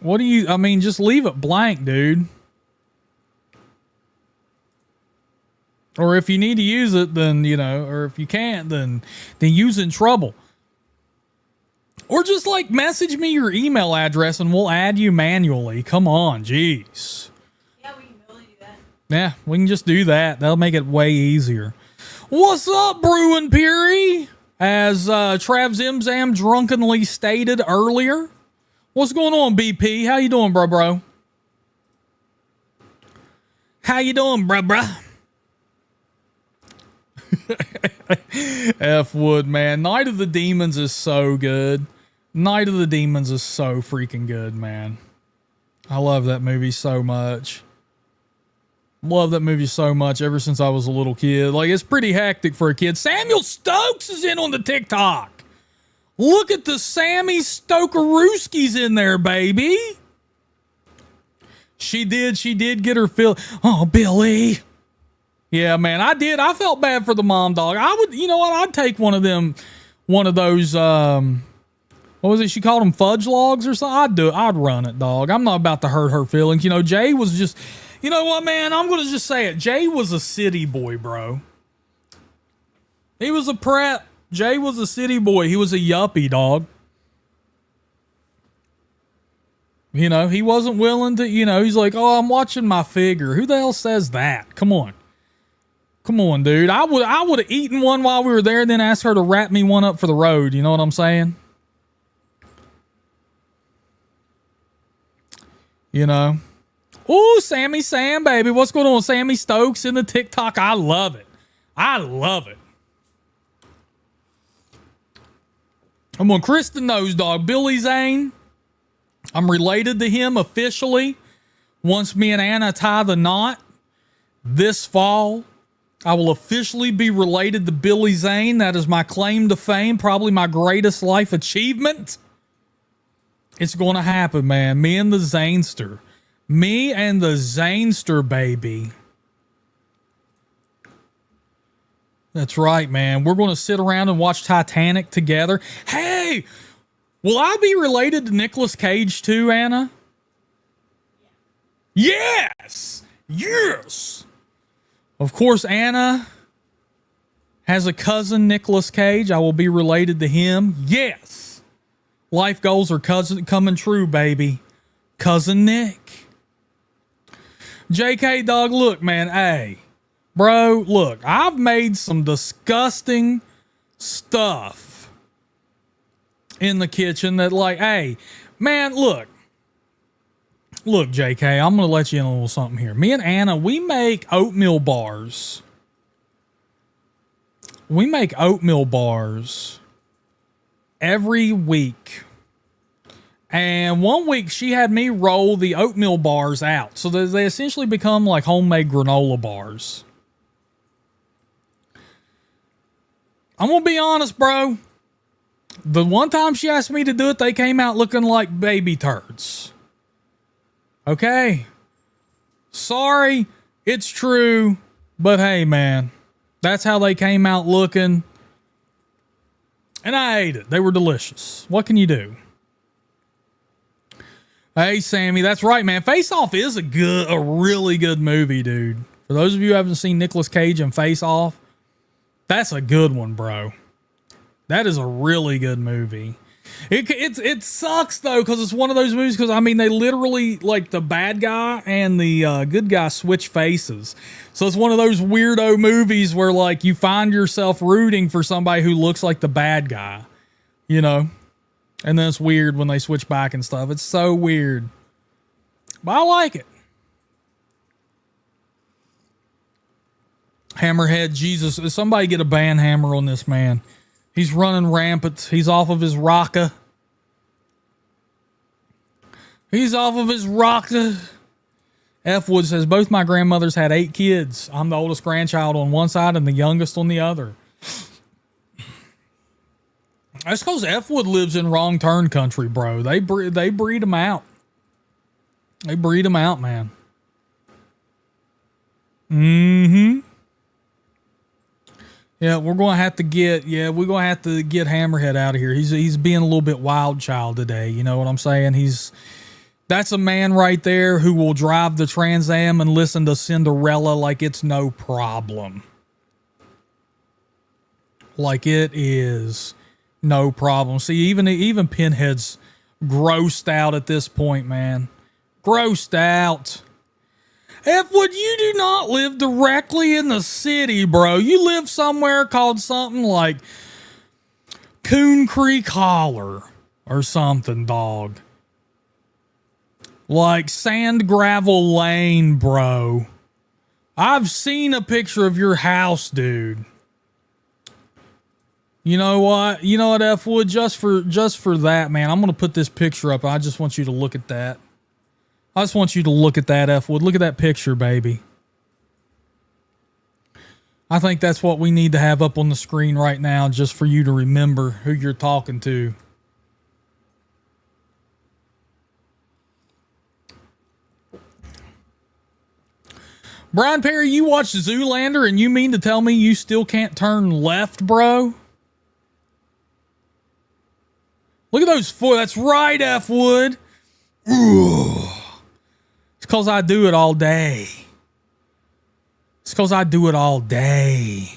what do you, I mean, just leave it blank, dude. Or if you need to use it, then, you know, or if you can't, then use in trouble. Or just like message me your email address and we'll add you manually. Come on, jeez. Yeah, we can just do that. That'll make it way easier. What's up, Bruin Peary? As Trav Zimzam drunkenly stated earlier. What's going on, BP? How you doing, bro? How you doing, bro? F Wood, man. Night of the Demons is so good. Night of the Demons is so freaking good, man. I love that movie so much. Love that movie so much ever since I was a little kid. Like, it's pretty hectic for a kid. Samuel Stokes is in on the TikTok. Look at the Sammy Stokerooski's in there, baby. She did get her fill. Oh, Billy. Yeah, man, I did. I felt bad for the mom dog. I would, you know what? I'd take one of those, what was it? She called them fudge logs or something. I'd do it. I'd run it, dog. I'm not about to hurt her feelings. You know, Jay was just, you know what, man? I'm going to just say it. Jay was a city boy, bro. He was a prep. Jay was a city boy. He was a yuppie, dog. You know, he wasn't willing to, you know, he's like, oh, I'm watching my figure. Who the hell says that? Come on. Come on, dude. I would have eaten one while we were there and then asked her to wrap me one up for the road. You know what I'm saying? You know? Ooh, Sammy Sam, baby. What's going on? Sammy Stokes in the TikTok. I love it. I love it. I'm on Kristen knows, dog. Billy Zane. I'm related to him officially. Once me and Anna tie the knot this fall, I will officially be related to Billy Zane. That is my claim to fame. Probably my greatest life achievement. It's going to happen, man. Me and the Zanester. Me and the Zanester, baby. That's right, man. We're going to sit around and watch Titanic together. Hey, will I be related to Nicolas Cage too, Anna? Yes! Yes! Of course, Anna has a cousin, Nicolas Cage. I will be related to him. Yes! Life goals are coming true, baby. Cousin Nick. JK, dog, look, man, hey. Bro, look, I've made some disgusting stuff in the kitchen that, like, hey, man, look, JK, I'm going to let you in a little something here. Me and Anna, we make oatmeal bars. We make oatmeal bars every week. And one week she had me roll the oatmeal bars out. So they essentially become like homemade granola bars. I'm going to be honest, bro. The one time she asked me to do it, they came out looking like baby turds. Okay. Sorry, it's true. But hey, man, that's how they came out looking. And I ate it. They were delicious. What can you do? Hey, Sammy, that's right, man. Face Off is a really good movie, dude. For those of you who haven't seen Nicolas Cage in Face Off, that's a good one, bro. That is a really good movie. It sucks, though, because it's one of those movies, because, I mean, they literally, like, the bad guy and the good guy switch faces. So it's one of those weirdo movies where, like, you find yourself rooting for somebody who looks like the bad guy, you know? And then it's weird when they switch back and stuff. It's so weird. But I like it. Hammerhead, Jesus. Somebody get a band hammer on this man. He's running rampant. He's off of his rocker. He's off of his rocker. F. Wood says, both my grandmothers had 8 kids. I'm the oldest grandchild on one side and the youngest on the other. That's because F. Wood lives in wrong turn country, bro. They breed them out. They breed them out, man. Mm-hmm. Yeah, we're going to have to get Hammerhead out of here. He's being a little bit wild child today. You know what I'm saying? That's a man right there who will drive the Trans Am and listen to Cinderella like it's no problem. Like it is no problem. See, even Pinhead's grossed out at this point, man. Grossed out. F-Wood, you do not live directly in the city, bro. You live somewhere called something like Coon Creek Holler or something, dog. Like Sand Gravel Lane, bro. I've seen a picture of your house, dude. You know what? You know what, F-Wood? Just for that, man, I'm going to put this picture up. I just want you to look at that. I just want you to look at that, F-Wood. Look at that picture, baby. I think that's what we need to have up on the screen right now, just for you to remember who you're talking to. Brian Perry, you watched Zoolander and you mean to tell me you still can't turn left, bro? Look at those four. That's right, F-Wood. Ooh. It's because I do it all day. It's because I do it all day.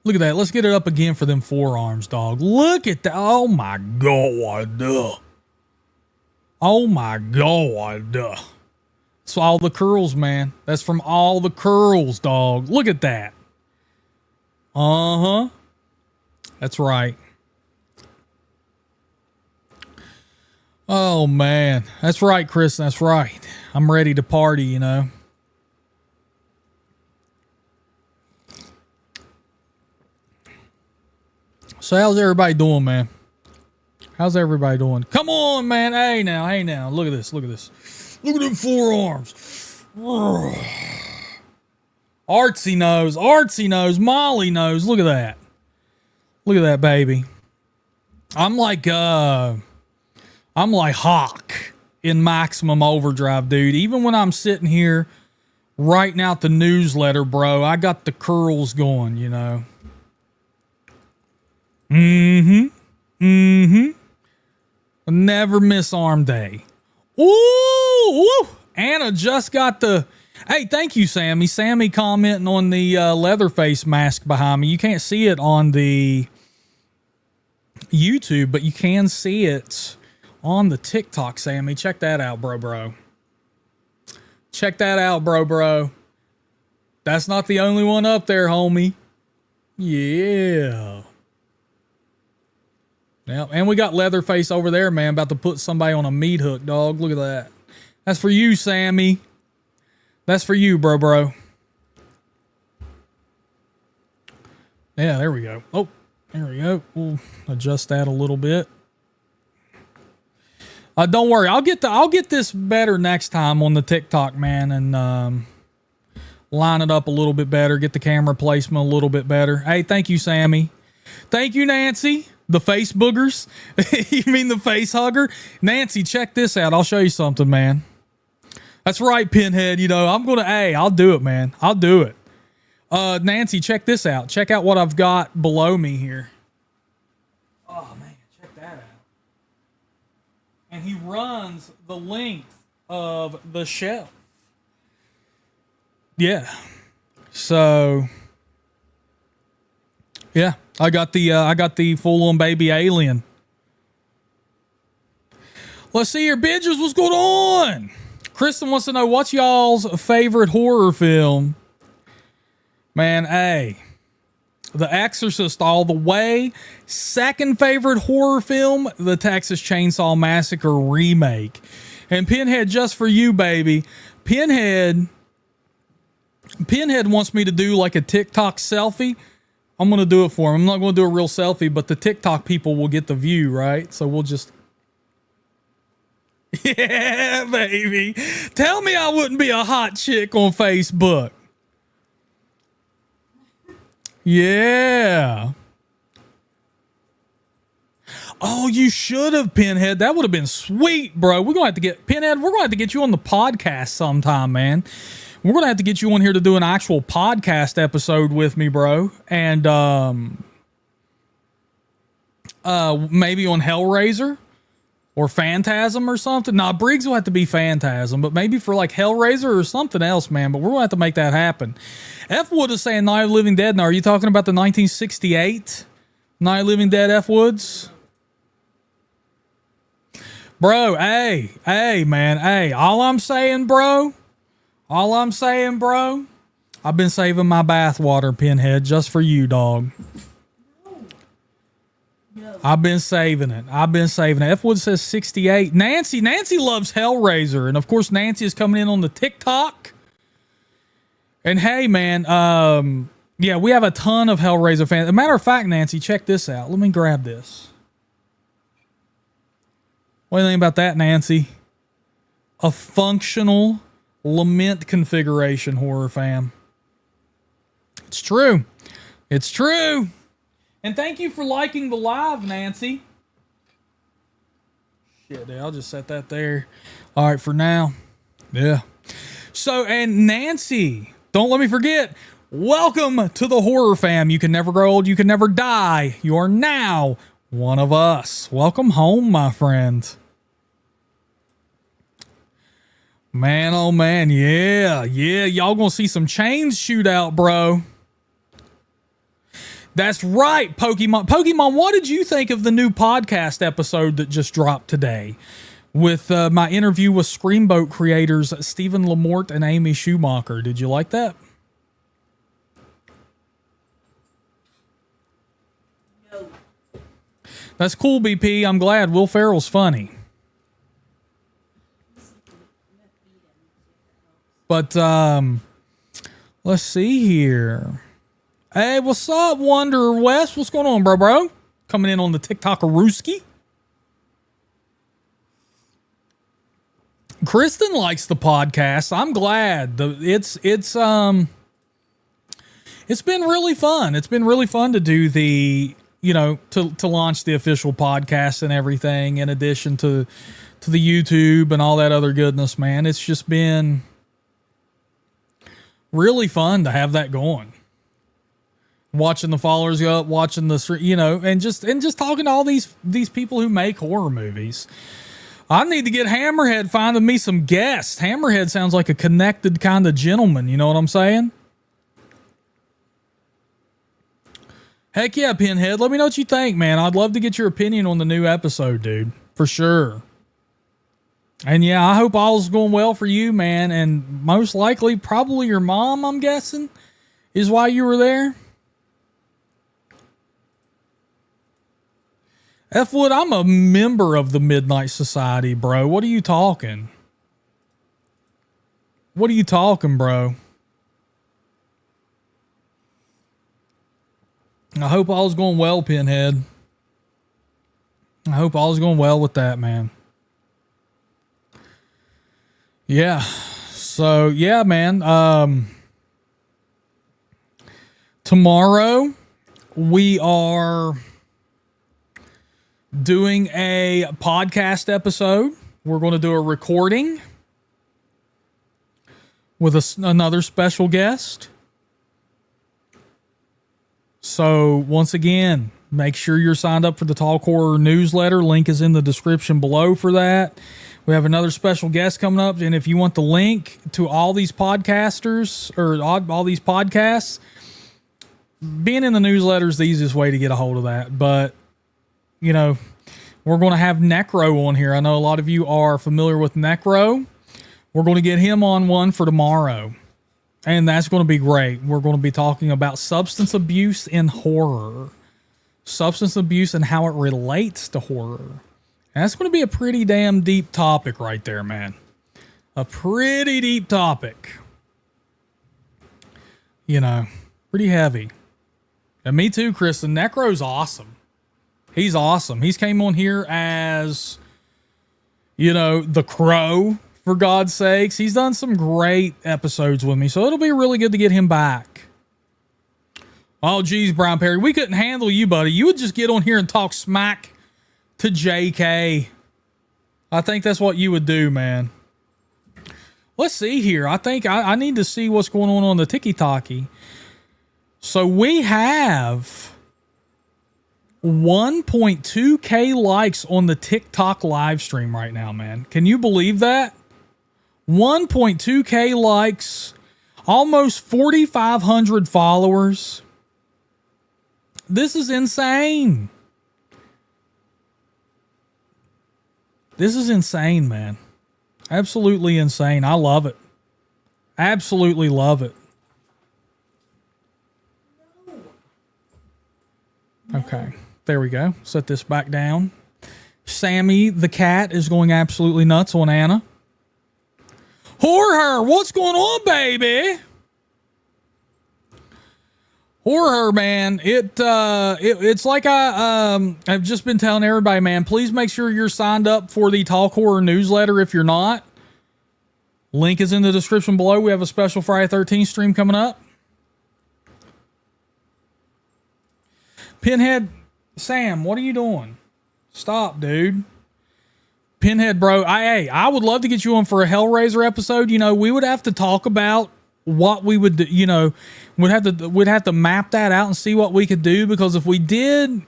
Look at that. Let's get it up again for them forearms, dog. Look at that. Oh, my God. Oh, my God. It's all the curls, man. That's from all the curls, dog. Look at that. Uh-huh. That's right. Oh, man. That's right, Chris. That's right. I'm ready to party, you know. So how's everybody doing, man? How's everybody doing? Come on, man. Hey now. Look at this. Look at this. Look at them forearms. Artsy knows. Molly knows. Look at that. Look at that, baby. I'm like Hawk in maximum overdrive, dude. Even when I'm sitting here writing out the newsletter, bro, I got the curls going, you know. Never miss arm day. Ooh. Anna just got the... Hey, thank you, Sammy. Sammy commenting on the Leatherface mask behind me. You can't see it on the YouTube, but you can see it on the TikTok, Sammy. Check that out, bro. Check that out, bro. That's not the only one up there, homie. Yeah. Yeah, and we got Leatherface over there, man, about to put somebody on a meat hook, dog. Look at that. That's for you, Sammy. That's for you, bro. Yeah, there we go. Oh, there we go. We'll adjust that a little bit. Don't worry, I'll get this better next time on the TikTok, man, and line it up a little bit better, get the camera placement a little bit better. Hey, thank you, Sammy. Thank you, Nancy. The face boogers. You mean the face hugger? Nancy, check this out. I'll show you something, man. That's right, Pinhead. You know, I'll do it, man. I'll do it. Nancy, check this out. Check out what I've got below me here. Oh, man, check that out. And he runs the length of the shelf. Yeah. So, yeah, I got the full-on baby alien. Let's see here, bitches. What's going on? Kristen wants to know, what's y'all's favorite horror film? Man, hey, The Exorcist all the way. Second favorite horror film, The Texas Chainsaw Massacre remake. And Pinhead, just for you, baby. Pinhead wants me to do like a TikTok selfie. I'm going to do it for him. I'm not going to do a real selfie, but the TikTok people will get the view, right? So we'll just... Yeah, baby. Tell me I wouldn't be a hot chick on Facebook. Yeah. Oh, you should have, Pinhead. That would have been sweet, bro. We're going to have to get... Pinhead, we're going to have to get you on the podcast sometime, man. We're going to have to get you on here to do an actual podcast episode with me, bro. And maybe on Hellraiser or Phantasm or something. Nah, Briggs will have to be Phantasm, but maybe for like Hellraiser or something else, man. But we're going to have to make that happen. F. Wood is saying Night of the Living Dead. Now, are you talking about the 1968 Night of the Living Dead, F. Woods? Bro, hey, man, hey. All I'm saying, bro, I've been saving my bathwater, Pinhead, just for you, dog. No. I've been saving it. F. Wood says 68. Nancy loves Hellraiser. And, of course, Nancy is coming in on the TikTok. And, hey, man, yeah, we have a ton of Hellraiser fans. As a matter of fact, Nancy, check this out. Let me grab this. What do you think about that, Nancy? A functional lament configuration, horror fam. It's true. It's true. And thank you for liking the live, Nancy. Shit, dude, I'll just set that there. All right, for now. Yeah. So, and Nancy, don't let me forget, welcome to the horror fam. You can never grow old. You can never die. You are now one of us. Welcome home, my friend. Man, oh man, yeah, y'all gonna see some chains shoot out, bro. That's right, Pokemon, what did you think of the new podcast episode that just dropped today? with my interview with Screamboat creators Stephen Lamort and Amy Schumacher. Did you like that? No. That's cool, BP. I'm glad. Will Ferrell's funny. But let's see here. Hey, what's up, Wonder West? What's going on, bro? Coming in on the TikTok-a-rooski. Kristen likes the podcast. I'm glad. It's been really fun. It's been really fun to do the, to launch the official podcast and everything, in addition to the YouTube and all that other goodness, man. It's just been really fun to have that going. Watching the followers go up, watching the, and just talking to all these people who make horror movies. I need to get Hammerhead finding me some guests. Hammerhead sounds like a connected kind of gentleman. You know what I'm saying? Heck yeah, Pinhead. Let me know what you think, man. I'd love to get your opinion on the new episode, dude. For sure. And yeah, I hope all's going well for you, man. And most likely, probably your mom, I'm guessing, is why you were there. F. Wood, I'm a member of the Midnight Society, bro. What are you talking? What are you talking, bro? I hope all's going well, Pinhead. I hope all's going well with that, man. Yeah. So, yeah, man. Tomorrow, we are doing a podcast episode. We're going to do a recording with another special guest. So once again, make sure you're signed up for the Talk Horror newsletter. Link is in the description below for that. We have another special guest coming up. And if you want the link to all these podcasters or all these podcasts, being in the newsletter is the easiest way to get a hold of that. But we're going to have Necro on here. I know a lot of you are familiar with Necro. We're going to get him on one for tomorrow. And that's going to be great. We're going to be talking about substance abuse in horror. Substance abuse and how it relates to horror. And that's going to be a pretty damn deep topic right there, man. A pretty deep topic. Pretty heavy. And me too, Kristen. Necro's awesome. He's awesome. He's came on here as, the Crow, for God's sakes. He's done some great episodes with me, so it'll be really good to get him back. Oh, geez, Brown Perry. We couldn't handle you, buddy. You would just get on here and talk smack to JK. I think that's what you would do, man. Let's see here. I think I need to see what's going on the Tiki-Taki. So we have 1.2K likes on the TikTok live stream right now, man. Can you believe that? 1.2K likes, almost 4,500 followers. This is insane. This is insane, man. Absolutely insane. I love it. Absolutely love it. Okay. There we go. Set this back down. Sammy the cat is going absolutely nuts on Anna. Horror, what's going on, baby? Horror, man. It's like I've just been telling everybody, man. Please make sure you're signed up for the Talk Horror newsletter if you're not. Link is in the description below. We have a special Friday 13th stream coming up. Pinhead, Sam, what are you doing? Stop, dude. Pinhead, bro. I would love to get you on for a Hellraiser episode. We would have to talk about what we would do. We'd have to map that out and see what we could do, because if we did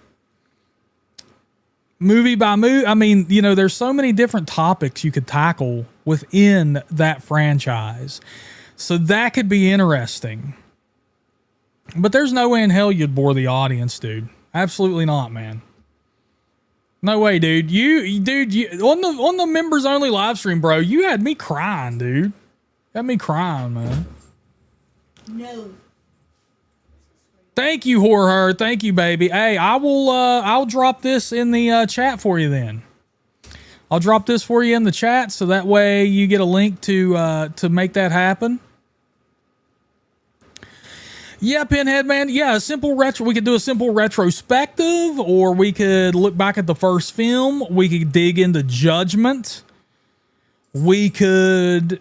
movie by movie, there's so many different topics you could tackle within that franchise. So that could be interesting. But there's no way in hell you'd bore the audience, dude. Absolutely not, man. No way, dude. You on the members only live stream, bro. You had me crying, dude. Had me crying, man. No. Thank you, Horror. Thank you, baby. Hey, I'll drop this in the chat for you then. I'll drop this for you in the chat so that way you get a link to make that happen. Yeah, Pinhead, man. Yeah, a simple retro. We could do a simple retrospective, or we could look back at the first film. We could dig into Judgment. We could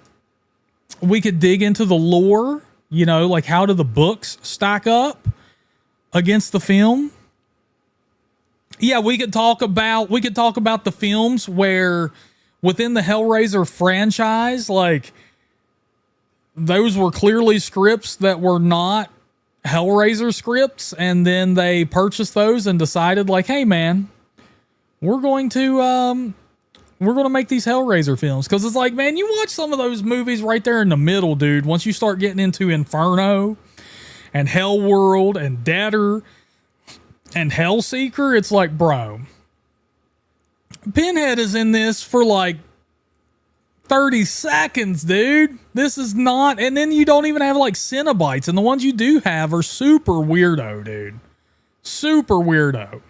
dig into the lore. You know, like how do the books stack up against the film? Yeah, we could talk about the films where within the Hellraiser franchise, like those were clearly scripts that were not Hellraiser scripts, and then they purchased those and decided like, hey man, we're going to make these Hellraiser films. Because it's like, man, you watch some of those movies right there in the middle, dude. Once you start getting into Inferno and Hellworld and Deader and Hellseeker, it's like, bro, Pinhead is in this for like 30 seconds, dude. This is not, and then you don't even have like Cenobites, and the ones you do have are super weirdo, dude. Super weirdo.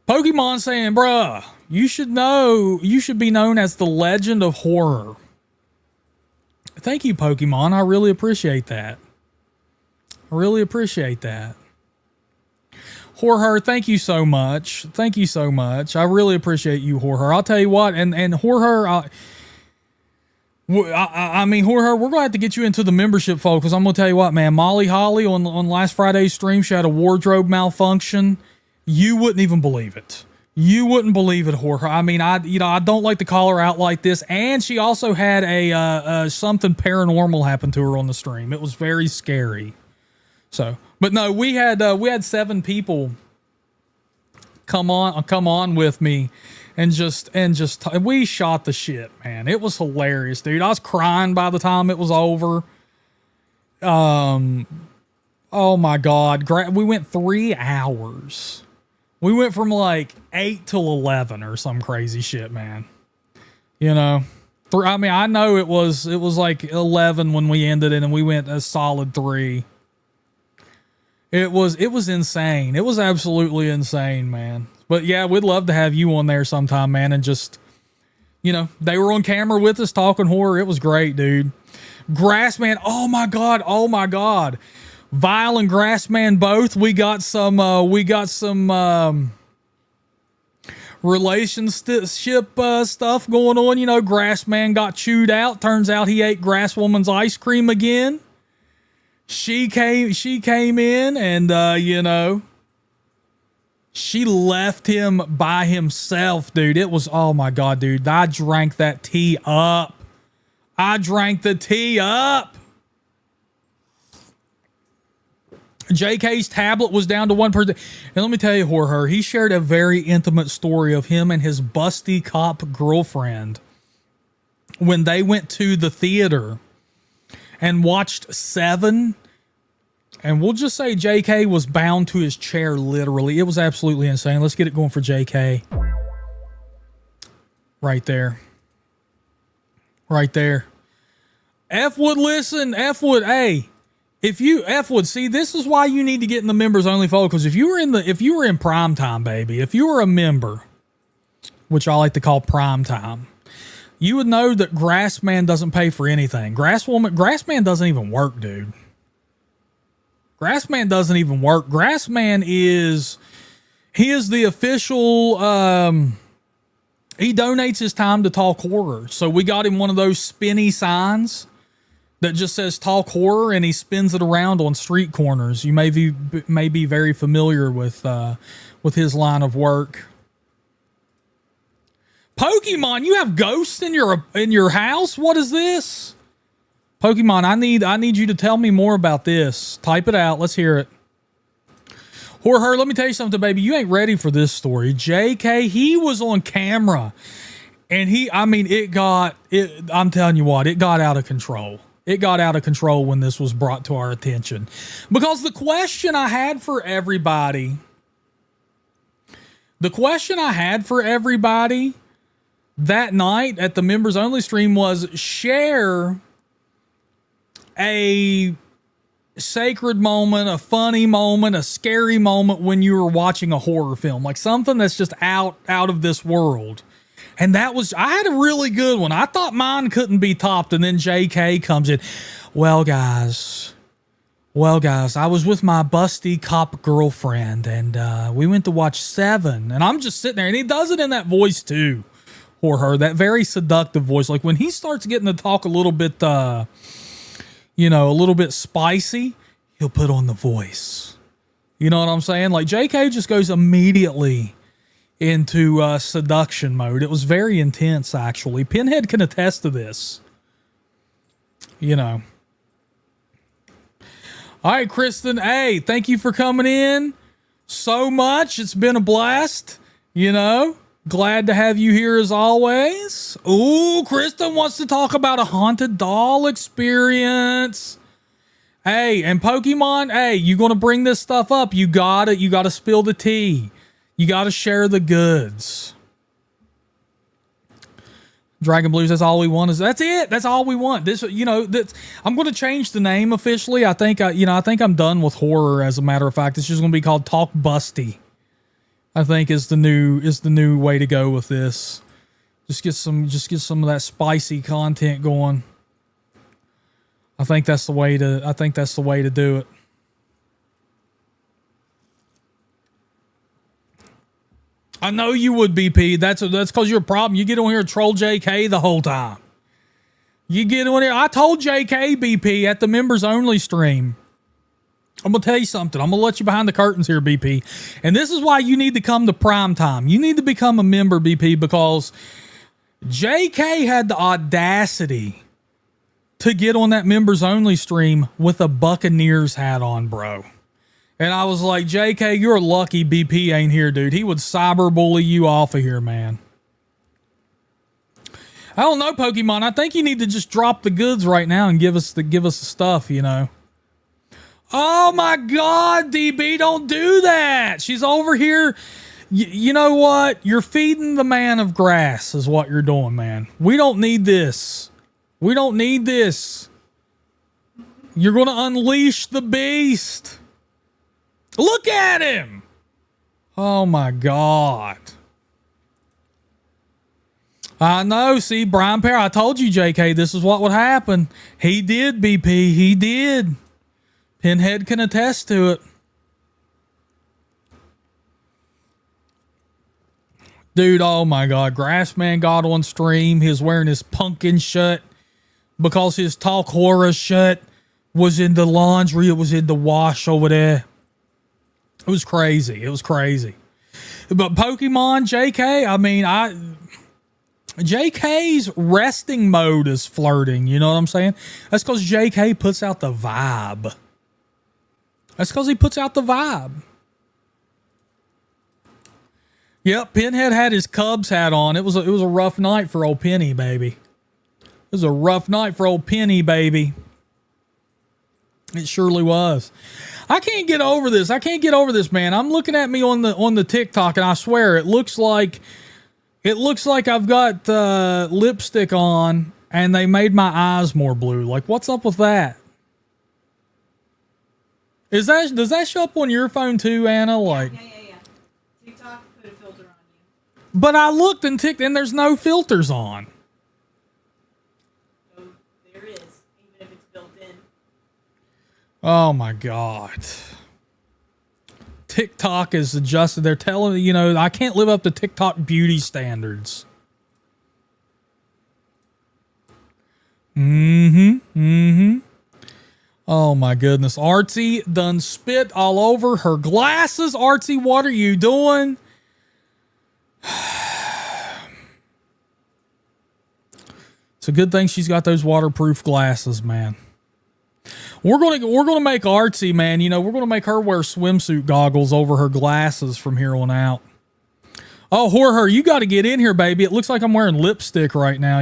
Pokemon saying, bruh, you should be known as the Legend of Horror. Thank you, Pokemon. I really appreciate that. I really appreciate that. Horror, thank you so much. Thank you so much. I really appreciate you, Horror. I'll tell you what, and Horror, I mean, Horror, we're going to have to get you into the membership fold, because I'm going to tell you what, man, Molly Holly on last Friday's stream, she had a wardrobe malfunction. You wouldn't even believe it. You wouldn't believe it, Horror. I mean, I don't like to call her out like this. And she also had a something paranormal happen to her on the stream. It was very scary. So, but no, we had 7 people come on with me. And we shot the shit, man. It was hilarious, dude. I was crying by the time it was over. Oh my God. We went 3 hours. We went from like 8 till 11 or some crazy shit, man. You know, I mean, I know it was like 11 when we ended it, and we went a solid 3. It was insane. It was absolutely insane, man. But yeah, we'd love to have you on there sometime, man. And just, you know, they were on camera with us talking horror. It was great, dude. Grassman. Oh my God. Oh my God. Vile and Grassman both. We got some relationship stuff going on. You know, Grassman got chewed out. Turns out he ate Grasswoman's ice cream again. She came in and, you know, she left him by himself, dude. It was, oh my God, dude. I drank that tea up. I drank the tea up. JK's tablet was down to 1%. And let me tell you, Horror, he shared a very intimate story of him and his busty cop girlfriend when they went to the theater and watched Seven. And we'll just say JK was bound to his chair, literally. It was absolutely insane. Let's get it going for JK. Right there. Right there. F-Wood, listen. F-Wood, hey. If you, F-Wood, see, this is why you need to get in the members only fold. Because if you were in prime time, baby, if you were a member, which I like to call prime time, you would know that Grassman doesn't pay for anything. Grassman doesn't even work, dude. Grassman doesn't even work. Grassman is the official, he donates his time to Talk Horror. So we got him one of those spinny signs that just says Talk Horror, and he spins it around on street corners. You may be very familiar with his line of work. Pokemon, you have ghosts in your house? What is this? Pokemon, I need you to tell me more about this. Type it out. Let's hear it. Horror, let me tell you something, baby. You ain't ready for this story. JK, he was on camera, and I'm telling you what, it got out of control. It got out of control when this was brought to our attention. Because the question I had for everybody The question I had for everybody that night at the members only stream was share a sacred moment, a funny moment, a scary moment when you were watching a horror film, like something that's just out of this world. And I had a really good one. I thought mine couldn't be topped. And then JK comes in. Well, guys, I was with my busty cop girlfriend and we went to watch Seven. And I'm just sitting there, and he does it in that voice too, or her, that very seductive voice. Like when he starts getting to talk a little bit, a little bit spicy, he'll put on the voice. You know what I'm saying? Like JK just goes immediately into seduction mode. It was very intense, actually. Pinhead can attest to this. All right, Kristen. Hey, thank you for coming in so much. It's been a blast. Glad to have you here as always. Ooh, Kristen wants to talk about a haunted doll experience. Hey, and Pokemon, hey, you going to bring this stuff up. You got to spill the tea. You got to share the goods. Dragon Blues, that's all we want. That's it. That's all we want. This, I'm going to change the name officially. I think I'm done with horror. As a matter of fact, it's just going to be called Talk Busty. I think is the new way to go with this. Just get some of that spicy content going. I think that's the way to do it. I know you would, BP. That's because you're a problem. You get on here and troll JK the whole time. You get on here. I told JK, BP, at the members only stream. I'm going to tell you something. I'm going to let you behind the curtains here, BP. And this is why you need to come to prime time. You need to become a member, BP, because JK had the audacity to get on that members only stream with a Buccaneers hat on, bro. And I was like, JK, you're lucky BP ain't here, dude. He would cyberbully you off of here, man. I don't know, Pokemon. I think you need to just drop the goods right now and give us the stuff, Oh my God, DB, don't do that. She's over here. You know what? You're feeding the man of grass is what you're doing, man. We don't need this. You're going to unleash the beast. Look at him. Oh my God. I know. See, Brian Pear, I told you, JK, this is what would happen. He did, BP. He did. Pinhead can attest to it. Dude, oh my God. Grassman got on stream. He was wearing his pumpkin shirt because his Talk Horror shirt was in the laundry. It was in the wash over there. It was crazy. But Pokemon, JK, JK's resting mode is flirting. You know what I'm saying? That's because JK puts out the vibe. Yep, Pinhead had his Cubs hat on. It was a rough night for old Penny, baby. It surely was. I can't get over this, man. I'm looking at me on the TikTok, and I swear it looks like I've got lipstick on, and they made my eyes more blue. Like, what's up with that? Does that show up on your phone too, Anna? Like, yeah. TikTok put a filter on you. But I looked and there's no filters on. So there is, even if it's built in. Oh my God. TikTok is adjusted. They're telling I can't live up to TikTok beauty standards. Oh my goodness. Artsy done spit all over her glasses. Artsy, what are you doing? It's a good thing she's got those waterproof glasses, man. We're gonna make Artsy, man. We're gonna make her wear swimsuit goggles over her glasses from here on out. Oh, Horror, you got to get in here, baby. It looks like I'm wearing lipstick right now.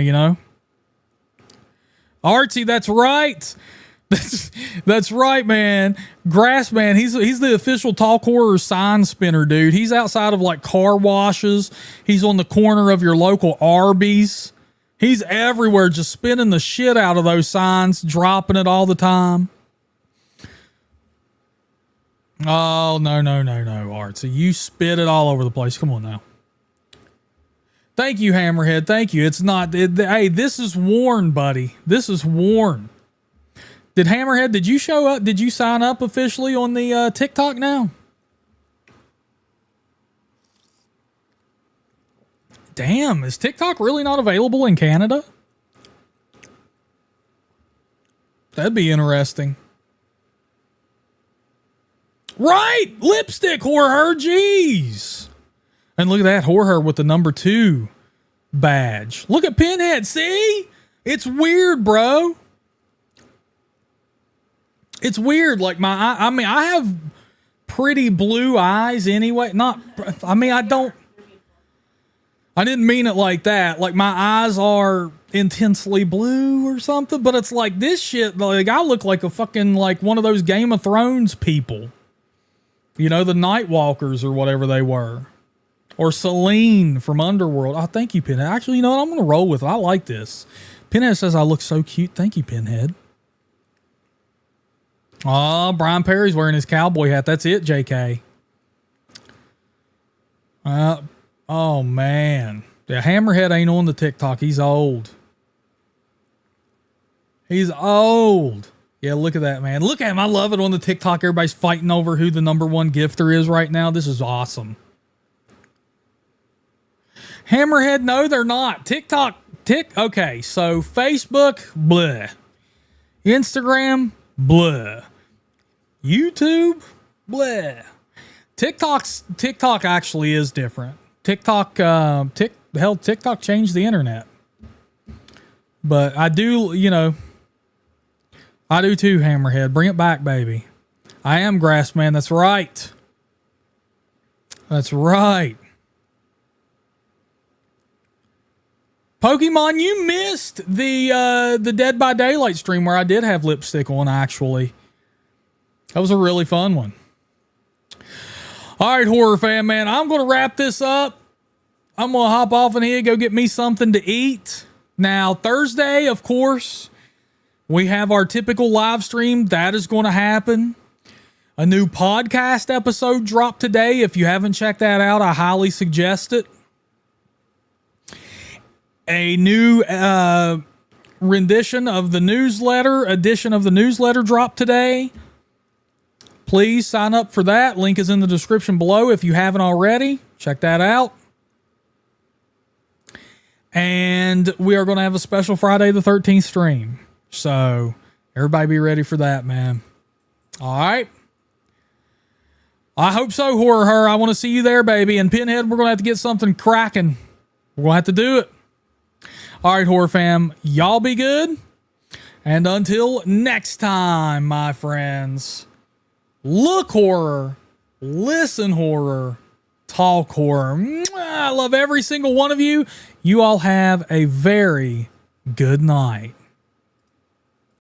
Artsy, that's right. That's right, man. Grass Man, he's the official Talk Horror sign spinner, dude. He's outside of like car washes. He's on the corner of your local Arby's. He's everywhere just spinning the shit out of those signs, dropping it all the time. Oh, no, Art. So you spit it all over the place. Come on now. Thank you, Hammerhead. Thank you. It's not... hey, this is Warren, buddy. This is Warren. Did Hammerhead, did you show up? Did you sign up officially on the TikTok now? Damn, is TikTok really not available in Canada? That'd be interesting. Right! Lipstick Horror, jeez! And look at that, Horror with the number 2 badge. Look at Pinhead, see? It's weird, bro. It's weird, like I mean, I have pretty blue eyes anyway. I didn't mean it like that. Like my eyes are intensely blue or something, but it's like this shit, like I look like a fucking, like one of those Game of Thrones people. You know, the Nightwalkers or whatever they were. Or Selene from Underworld. Oh, thank you, Pinhead. Actually, you know what? I'm going to roll with it. I like this. Pinhead says I look so cute. Thank you, Pinhead. Oh, Brian Perry's wearing his cowboy hat. That's it, JK. Oh, man. Yeah, Hammerhead ain't on the TikTok. He's old. He's old. Yeah, look at that, man. Look at him. I love it on the TikTok. Everybody's fighting over who the number 1 gifter is right now. This is awesome. Hammerhead, no, they're not. TikTok, okay, so Facebook, blah. Instagram, blah. YouTube, blah. TikTok actually is different. TikTok changed the internet. But I do, you know, I do too, Hammerhead. Bring it back, baby. I am Grassman. That's right. That's right. Pokemon, you missed the Dead by Daylight stream where I did have lipstick on, actually. That was a really fun one. All right, horror fan, man, I'm going to wrap this up. I'm going to hop off in here, go get me something to eat. Now, Thursday, of course, we have our typical live stream. That is going to happen. A new podcast episode dropped today. If you haven't checked that out, I highly suggest it. A new edition of the newsletter dropped today. Please sign up for that. Link is in the description below if you haven't already. Check that out. And we are going to have a special Friday the 13th stream. So everybody be ready for that, man. All right. I hope so, Horror. I want to see you there, baby. And Pinhead, we're going to have to get something cracking. We're going to have to do it. All right, horror fam, y'all be good. And until next time, my friends, look horror, listen horror, talk horror. I love every single one of you. You all have a very good night.